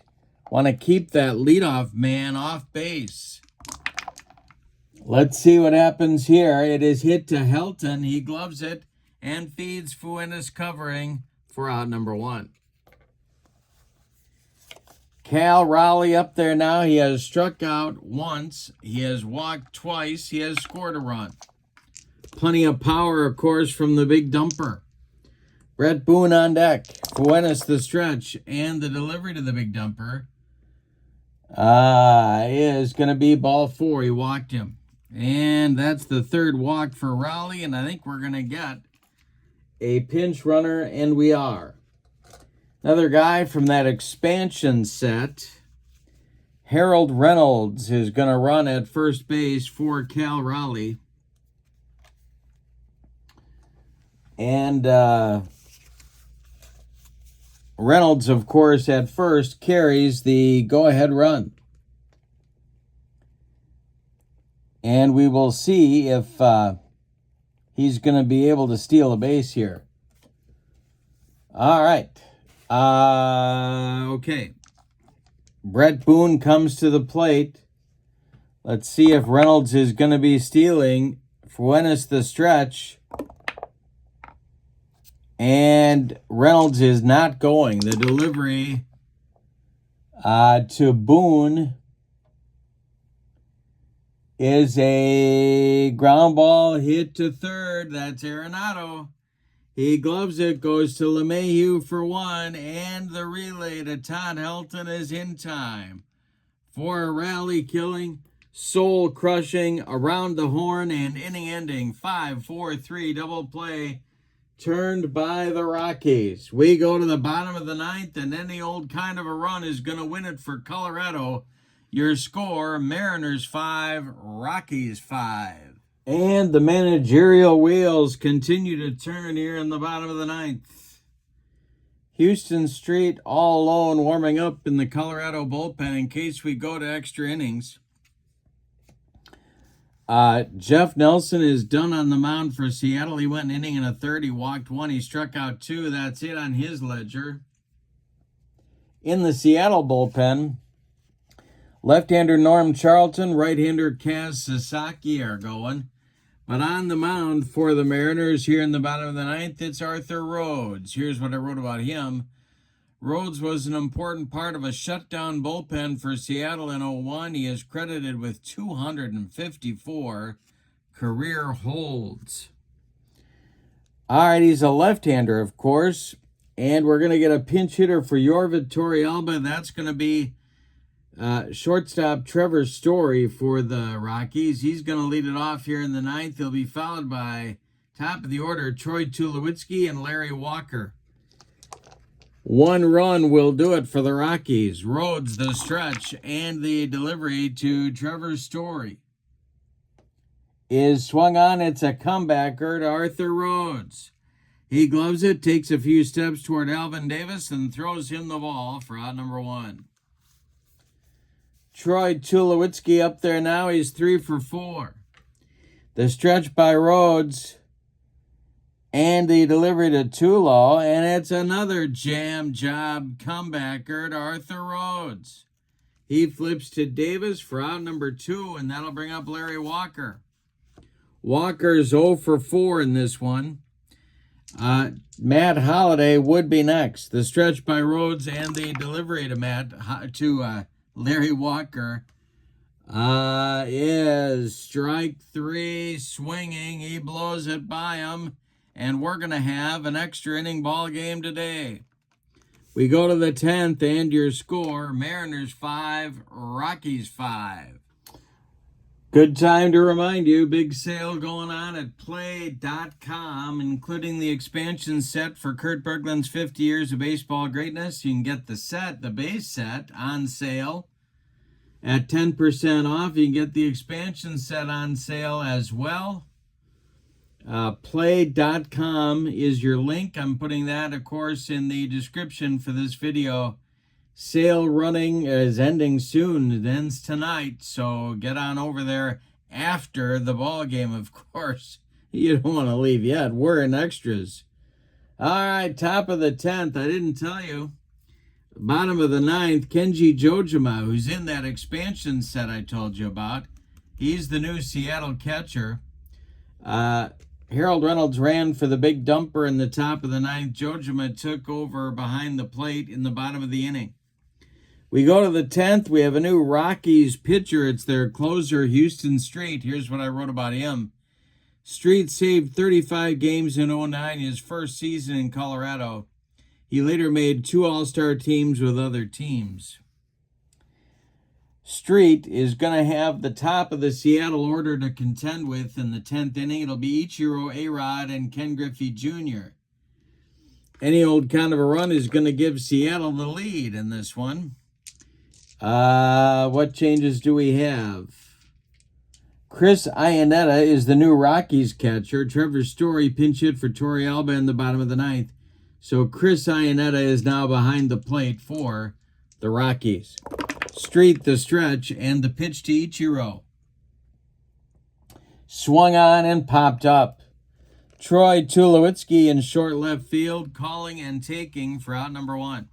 want to keep that leadoff man off base. Let's see what happens here. It is hit to Helton. He gloves it and feeds Fuentes covering for out number 1. Cal Raleigh up there now. He has struck out once. He has walked twice. He has scored a run. Plenty of power, of course, from the big dumper. Brett Boone on deck. Fuentes the stretch and the delivery to the big dumper is going to be ball 4. He walked him. And that's the 3rd walk for Raleigh, and I think we're going to get a pinch runner, and we are. Another guy from that expansion set, Harold Reynolds, is going to run at first base for Cal Raleigh. And Reynolds, of course, at first carries the go-ahead run. And we will see if he's going to be able to steal a base here. All right. Okay. Brett Boone comes to the plate. Let's see if Reynolds is going to be stealing. Fuentes the stretch. And Reynolds is not going. The delivery to Boone is a ground ball hit to third. That's Arenado. He gloves it, goes to LeMahieu for 1, and the relay to Todd Helton is in time for a rally-killing, soul-crushing, around the horn, and inning-ending 5-4-3 double play turned by the Rockies. We go to the bottom of the 9th, and any old kind of a run is going to win it for Colorado. Your score, Mariners 5, Rockies 5. And the managerial wheels continue to turn here in the bottom of the 9th. Houston Street all alone warming up in the Colorado bullpen in case we go to extra innings. Jeff Nelson is done on the mound for Seattle. He went an inning and a third. He walked 1. He struck out 2. That's it on his ledger. In the Seattle bullpen, left-hander Norm Charlton, right-hander Kaz Sasaki are going. But on the mound for the Mariners here in the bottom of the ninth, it's Arthur Rhodes. Here's what I wrote about him. Rhodes was an important part of a shutdown bullpen for Seattle in 2001. He is credited with 254 career holds. All right, he's a left-hander, of course. And we're going to get a pinch hitter for Yorvit Torrealba. That's going to be shortstop Trevor Story for the Rockies. He's going to lead it off here in the ninth. He'll be followed by top of the order Troy Tulowitzki and Larry Walker. One run will do it for the Rockies. Rhodes, the stretch, and the delivery to Trevor Story is swung on. It's a comebacker to Arthur Rhodes. He gloves it, takes a few steps toward Alvin Davis, and throws him the ball for out number one. Troy Tulowitzki up there now. He's 3 for 4. The stretch by Rhodes and the delivery to Tulo, and it's another jam job comebacker to Arthur Rhodes. He flips to Davis for out number 2, and that'll bring up Larry Walker. Walker's 0 for 4 in this one. Matt Holliday would be next. The stretch by Rhodes and the delivery to Larry Walker is strike 3, swinging. He blows it by him, and we're going to have an extra inning ball game today. We go to the 10th, and your score, Mariners 5, Rockies 5. Good time to remind you, big sale going on at play.com, including the expansion set for Kurt Bergland's 50 Years of Baseball Greatness. You can get the set, the base set, on sale at 10% off. You can get the expansion set on sale as well. Play.com is your link. I'm putting that, of course, in the description for this video. Sale running is ending soon. It ends tonight, so get on over there after the ball game, of course. You don't want to leave yet. We're in extras. All right, top of the 10th. I didn't tell you. Bottom of the 9th, Kenji Jojima, who's in that expansion set I told you about. He's the new Seattle catcher. Harold Reynolds ran for the big dumper in the top of the 9th. Jojima took over behind the plate in the bottom of the inning. We go to the 10th. We have a new Rockies pitcher. It's their closer, Houston Street. Here's what I wrote about him. Street saved 35 games in 2009, his first season in Colorado. He later made 2 All-Star teams with other teams. Street is going to have the top of the Seattle order to contend with in the 10th inning. It'll be Ichiro A-Rod and Ken Griffey Jr. Any old kind of a run is going to give Seattle the lead in this one. What changes do we have? Chris Iannetta is the new Rockies catcher. Trevor Story pinch hit for Torrealba in the bottom of the 9th. So Chris Iannetta is now behind the plate for the Rockies. Street, the stretch, and the pitch to Ichiro. Swung on and popped up. Troy Tulowitzki in short left field, calling and taking for out number 1.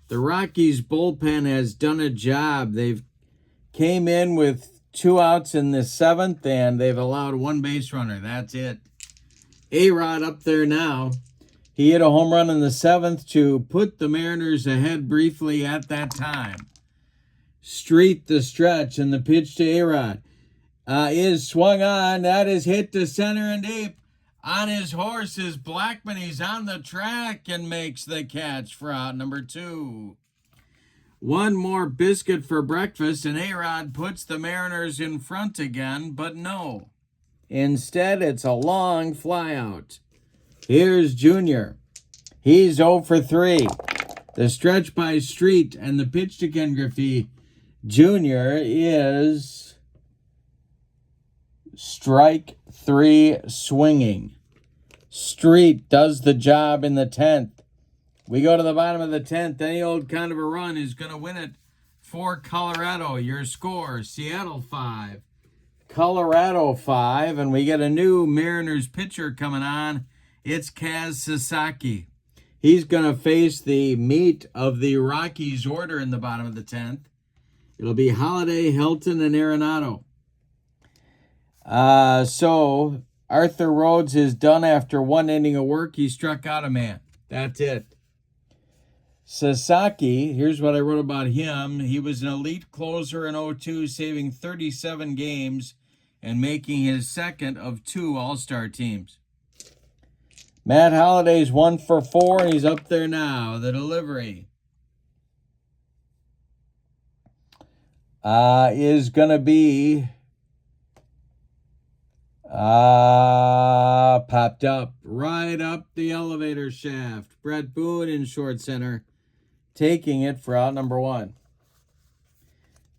The Rockies bullpen has done a job. They've came in with 2 outs in the 7th, and they've allowed 1 base runner. That's it. A-Rod up there now. He hit a home run in the 7th to put the Mariners ahead briefly at that time. Street, the stretch, and the pitch to A-Rod is swung on. That is hit to center and deep. On his horse is Blackman. He's on the track and makes the catch for out number 2. 1 more biscuit for breakfast, and A-Rod puts the Mariners in front again, but no. Instead, it's a long fly out. Here's Junior. He's 0 for 3. The stretch by Street and the pitch to Ken Griffey Jr. is strike 3 swinging. Street does the job in the 10th. We go to the bottom of the 10th. Any old kind of a run is going to win it for Colorado. Your score, Seattle 5, Colorado 5. And we get a new Mariners pitcher coming on. It's Kaz Sasaki. He's going to face the meat of the Rockies order in the bottom of the 10th. It'll be Holiday, Helton, and Arenado. So Arthur Rhodes is done after 1 inning of work. He struck out a man. That's it. Sasaki, here's what I wrote about him. He was an elite closer in 02, saving 37 games and making his second of 2 All-Star teams. Matt Holliday's 1 for 4, and he's up there now. The delivery is going to be popped up right up the elevator shaft. Brett Boone in short center, taking it for out number 1.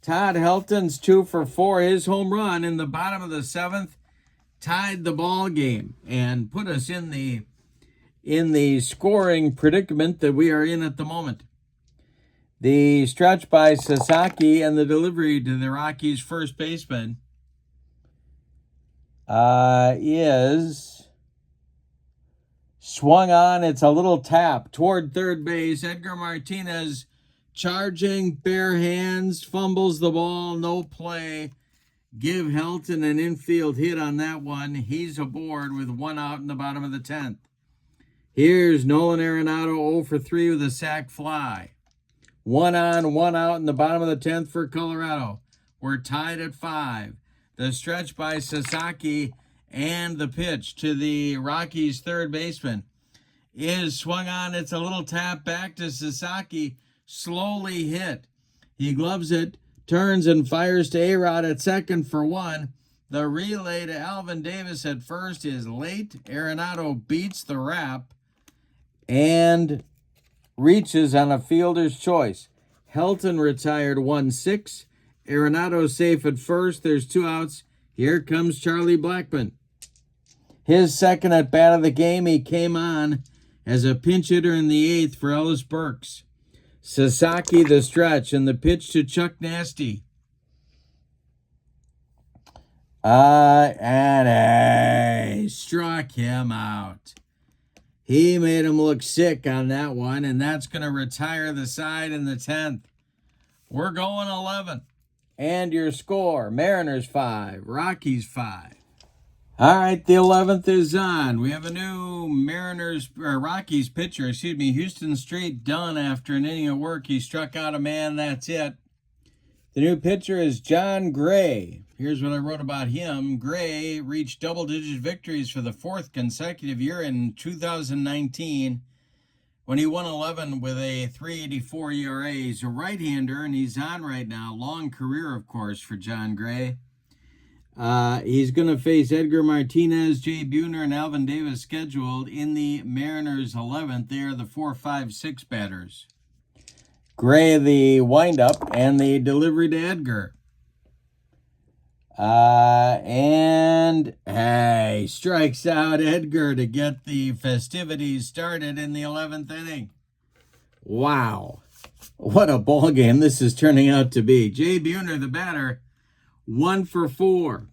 Todd Helton's 2 for 4. His home run in the bottom of the 7th tied the ball game and put us in the scoring predicament that we are in at the moment. The stretch by Sasaki and the delivery to the Rockies' first baseman is swung on. It's a little tap toward third base. Edgar Martinez charging, bare hands, fumbles the ball, no play. Give Helton an infield hit on that one. He's aboard with 1 out in the bottom of the 10th. Here's Nolan Arenado 0 for 3 with a sac fly. 1 on, 1 out in the bottom of the 10th for Colorado. We're tied at 5. The stretch by Sasaki and the pitch to the Rockies' third baseman is swung on. It's a little tap back to Sasaki. Slowly hit. He gloves it, turns and fires to A-Rod at second for 1. The relay to Alvin Davis at first is late. Arenado beats the wrap and reaches on a fielder's choice. Helton retired 1-6. Arenado safe at first. There's 2 outs. Here comes Charlie Blackmon. His second at bat of the game. He came on as a pinch hitter in the 8th for Ellis Burks. Sasaki the stretch and the pitch to Chuck Nasty. And he struck him out. He made him look sick on that one, and that's going to retire the side in the 10th. We're going 11. And your score, Mariners 5, Rockies 5. All right, the 11th is on. We have a new Rockies pitcher, Houston Street, done after an inning of work. He struck out a man, that's it. The new pitcher is John Gray. Here's what I wrote about him. Gray reached double-digit victories for the 4th consecutive year in 2019 when he won 11 with a 3.84 ERA. He's a right-hander, and he's on right now. Long career, of course, for John Gray. He's going to face Edgar Martinez, Jay Buhner, and Alvin Davis scheduled in the Mariners' 11th. They are the 4, 5, 6 batters. Gray the windup and the delivery to Edgar. And he strikes out Edgar to get the festivities started in the 11th inning. Wow. What a ball game this is turning out to be. Jay Buhner, the batter, 1 for 4.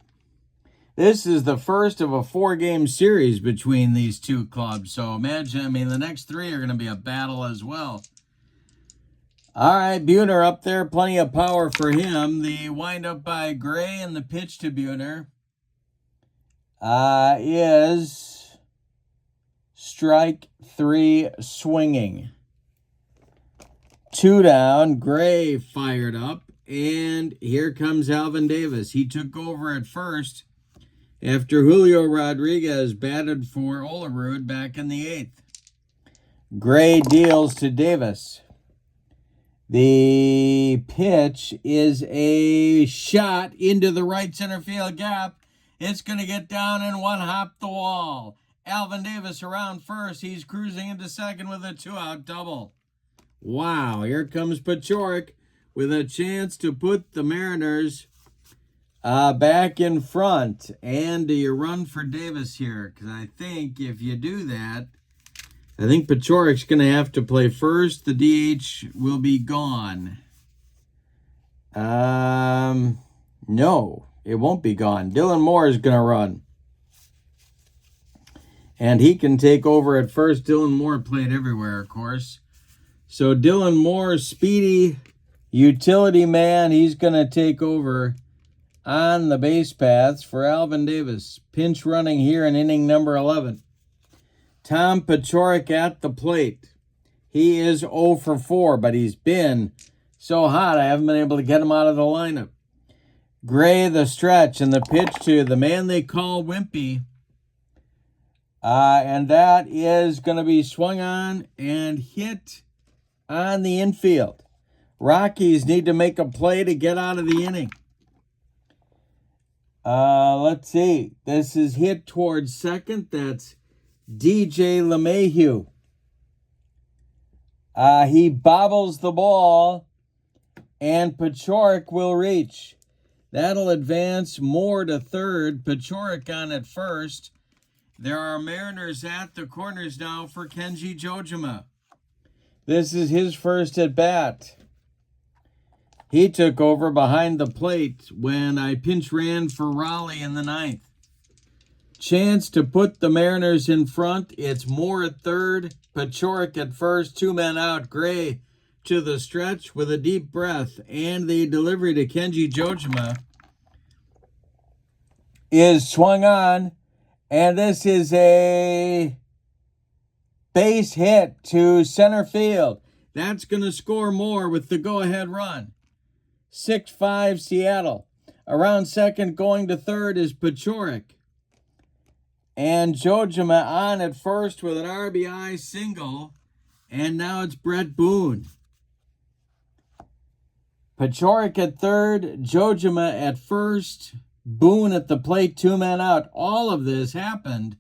This is the first of a 4-game series between these two clubs. So imagine, the next 3 are going to be a battle as well. All right, Buhner up there, plenty of power for him. The windup by Gray and the pitch to Buhner is strike 3 swinging. 2 down, Gray fired up, and here comes Alvin Davis. He took over at first after Julio Rodriguez batted for Olerud back in the 8th. Gray deals to Davis. The pitch is a shot into the right center field gap. It's going to get down and one hop the wall. Alvin Davis around first. He's cruising into second with a 2-out double. Wow, here comes Paciorek with a chance to put the Mariners back in front. And do you run for Davis here? Because I think if you do that, I think Pachorek's going to have to play first. The DH will be gone. No, it won't be gone. Dylan Moore is going to run. And he can take over at first. Dylan Moore played everywhere, of course. So Dylan Moore, speedy utility man, he's going to take over on the base paths for Alvin Davis. Pinch running here in inning number 11. Tom Paciorek at the plate. He is 0 for 4, but he's been so hot I haven't been able to get him out of the lineup. Gray the stretch, and the pitch to the man they call Wimpy. And that is going to be swung on and hit on the infield. Rockies need to make a play to get out of the inning. Let's see. This is hit towards second. That's DJ LeMahieu. He bobbles the ball, and Paciorek will reach. That'll advance Moore to third. Paciorek on at first. There are Mariners at the corners now for Kenji Jojima. This is his first at bat. He took over behind the plate when I pinch ran for Raleigh in the ninth. Chance to put the Mariners in front. It's Moore at third, Paciorek at first, 2 men out. Gray to the stretch with a deep breath, and the delivery to Kenji Jojima is swung on, and this is a base hit to center field. That's going to score Moore with the go-ahead run. 6-5 Seattle. Around second going to third is Paciorek. And Jojima on at first with an RBI single. And now it's Brett Boone. Paciorek at third, Jojima at first, Boone at the plate, 2 men out. All of this happened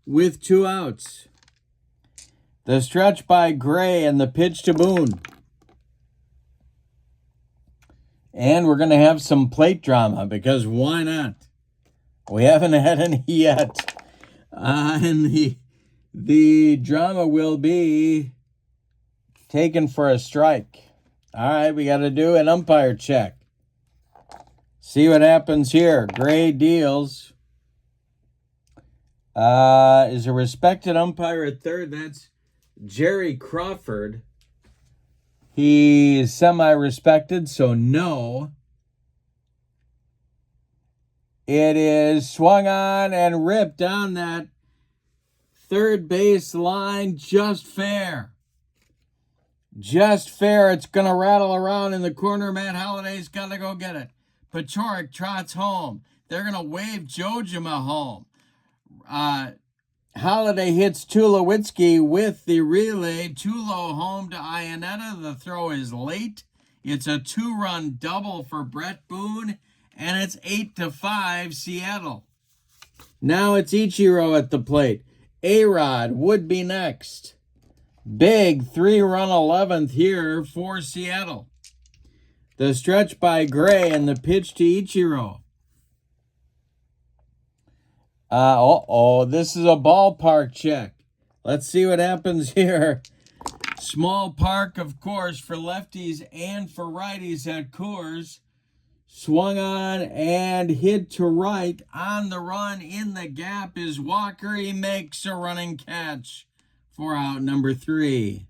with 2 outs. The stretch by Gray and the pitch to Boone. And we're going to have some plate drama because why not? We haven't had any yet. And the drama will be taken for a strike. All right, we got to do an umpire check. See what happens here. Gray deals. Is a respected umpire at third. That's Jerry Crawford. He is semi-respected, so no. It is swung on and ripped down that third base line. Just fair. Just fair. It's going to rattle around in the corner. Matt Holliday's got to go get it. Paciorek trots home. They're going to wave Jojima home. Holliday hits Tulowitzki with the relay. Tulo home to Iannetta. The throw is late. It's a 2-run double for Brett Boone, and it's 8-5 Seattle. Now it's Ichiro at the plate. A-Rod would be next. Big 3-run 11th here for Seattle. The stretch by Gray and the pitch to Ichiro. This is a ballpark check. Let's see what happens here. Small park, of course, for lefties and for righties at Coors. Swung on and hit to right. On the run in the gap is Walker. He makes a running catch for out number 3.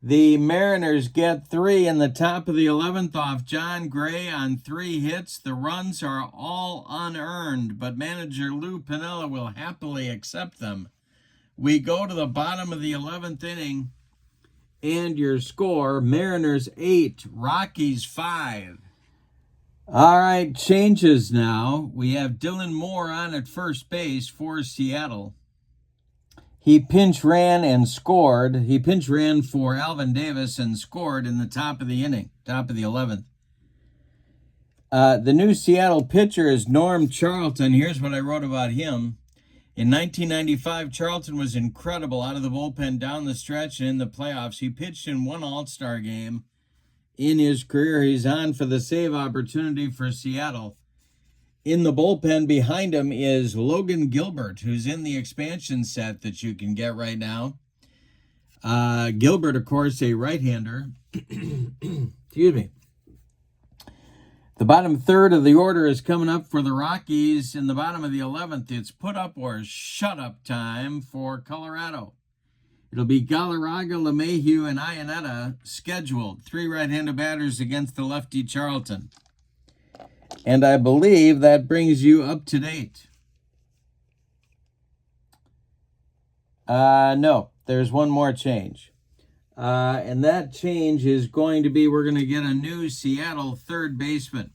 The Mariners get 3 in the top of the 11th off John Gray on 3 hits. The runs are all unearned, but manager Lou Piniella will happily accept them. We go to the bottom of the 11th inning, and your score, Mariners 8, Rockies 5. All right, changes now. We have Dylan Moore on at first base for Seattle. He pinch ran and scored. He pinch ran for Alvin Davis and scored in the top of the inning, top of the 11th. The new Seattle pitcher is Norm Charlton. Here's what I wrote about him. In 1995, Charlton was incredible out of the bullpen down the stretch and in the playoffs. He pitched in 1 All-Star game in his career. He's on for the save opportunity for Seattle. In the bullpen behind him is Logan Gilbert, who's in the expansion set that you can get right now. Gilbert, of course, a right-hander. Excuse me. The bottom third of the order is coming up for the Rockies. In the bottom of the 11th, it's put up or shut up time for Colorado. It'll be Galarraga, LeMahieu, and Iannetta scheduled. 3 right-handed batters against the lefty Charlton. And I believe that brings you up to date. No, there's one more change. And that change is going to be, we're going to get a new Seattle third baseman.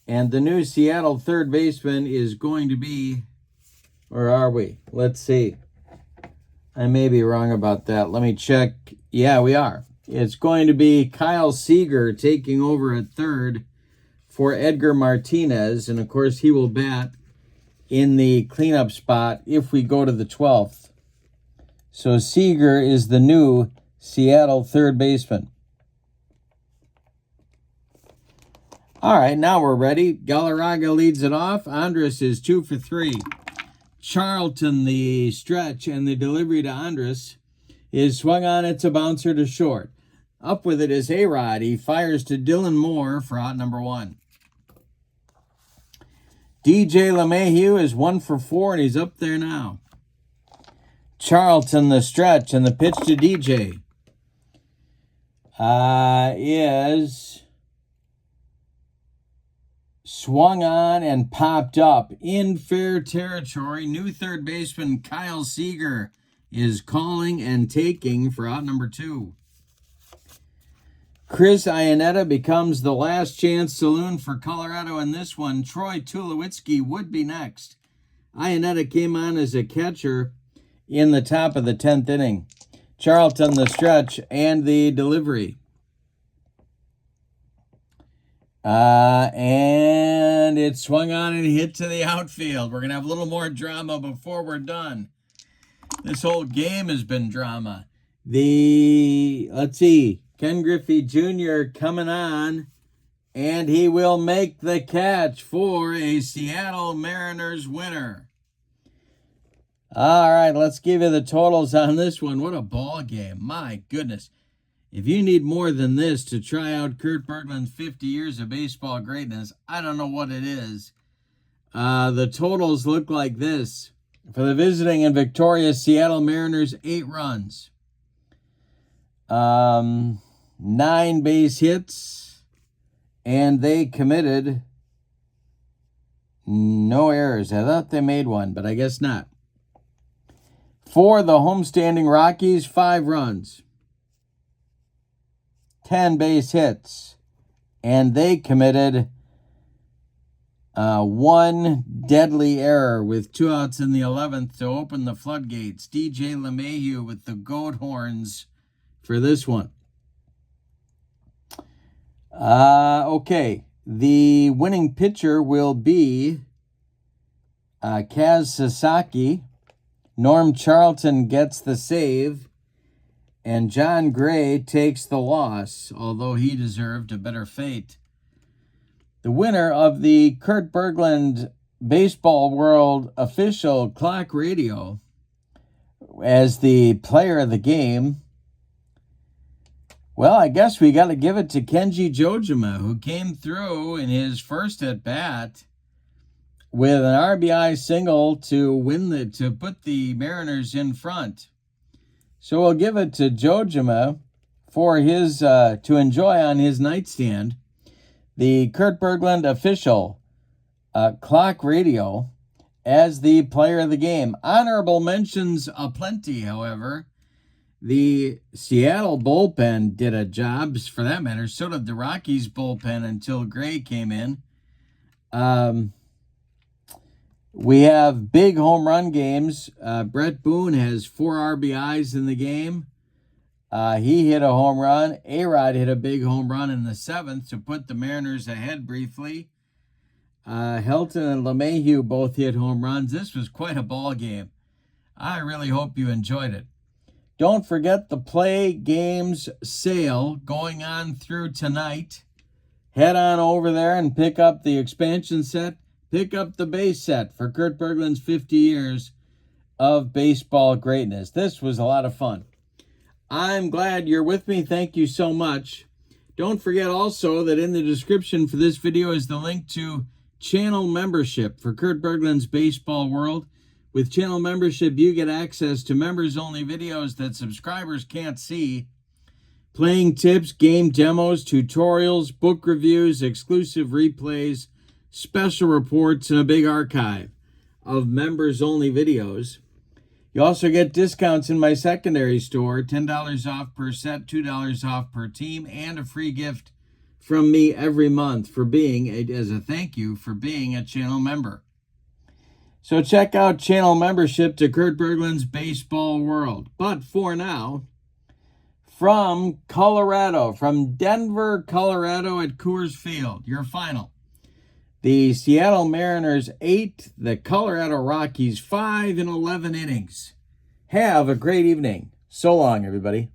And the new Seattle third baseman is going to be, or are we? Let's see. I may be wrong about that. Let me check. Yeah, we are. It's going to be Kyle Seager taking over at third for Edgar Martinez. And, of course, he will bat in the cleanup spot if we go to the 12th. So Seager is the new Seattle third baseman. All right, now we're ready. Galarraga leads it off. Andres is 2 for 3. Charlton, the stretch and the delivery to Andres is swung on. It's a bouncer to short. Up with it is A-Rod. He fires to Dylan Moore for out number 1. DJ LeMahieu is 1 for 4, and he's up there now. Charlton, the stretch, and the pitch to DJ is swung on and popped up in fair territory. New third baseman Kyle Seager is calling and taking for out number 2. Chris Iannetta becomes the last chance saloon for Colorado in this one. Troy Tulowitzki would be next. Iannetta came on as a catcher in the top of the 10th inning. Charlton, the stretch, and the delivery. And it swung on and hit to the outfield. We're going to have a little more drama before we're done. This whole game has been drama. Let's see, Ken Griffey Jr. coming on, and he will make the catch for a Seattle Mariners winner. All right, let's give you the totals on this one. What a ball game. My goodness. If you need more than this to try out Kurt Bergland's 50 years of baseball greatness, I don't know what it is. The totals look like this. For the visiting and victorious Seattle Mariners, 8 runs. 9 base hits. And they committed no errors. I thought they made one, but I guess not. For the homestanding Rockies, 5 runs, 10 base hits, and they committed 1 deadly error with 2 outs in the 11th to open the floodgates. DJ LeMahieu with the goat horns for this one. Okay, the winning pitcher will be Kaz Sasaki. Norm Charlton gets the save, and John Gray takes the loss, although he deserved a better fate. The winner of the Kurt Bergland Baseball World official clock radio as the player of the game, well, I guess we got to give it to Kenji Jojima, who came through in his first at-bat with an RBI single to put the Mariners in front. So we'll give it to Jojima for his to enjoy on his nightstand. The Kurt Bergland official clock radio as the player of the game. Honorable mentions aplenty, however. The Seattle bullpen did a job, for that matter. So did the Rockies bullpen until Gray came in. We have big home run games. Brett Boone has 4 RBIs in the game. He hit a home run. A-Rod hit a big home run in the 7th to put the Mariners ahead briefly. Helton and LeMahieu both hit home runs. This was quite a ball game. I really hope you enjoyed it. Don't forget the Play Games sale going on through tonight. Head on over there and pick up the expansion set. Pick up the base set for Kurt Bergland's 50 years of baseball greatness. This was a lot of fun. I'm glad you're with me. Thank you so much. Don't forget also that in the description for this video is the link to channel membership for Kurt Bergland's Baseball World. With channel membership, you get access to members-only videos that subscribers can't see. Playing tips, game demos, tutorials, book reviews, exclusive replays, special reports, and a big archive of members-only videos. You also get discounts in my secondary store, $10 off per set, $2 off per team, and a free gift from me every month for being, as a thank you for being a channel member. So check out channel membership to Kurt Bergland's Baseball World. But for now, from Colorado, from Denver, Colorado at Coors Field, your final. The Seattle Mariners 8, the Colorado Rockies 5 in 11 innings. Have a great evening. So long, everybody.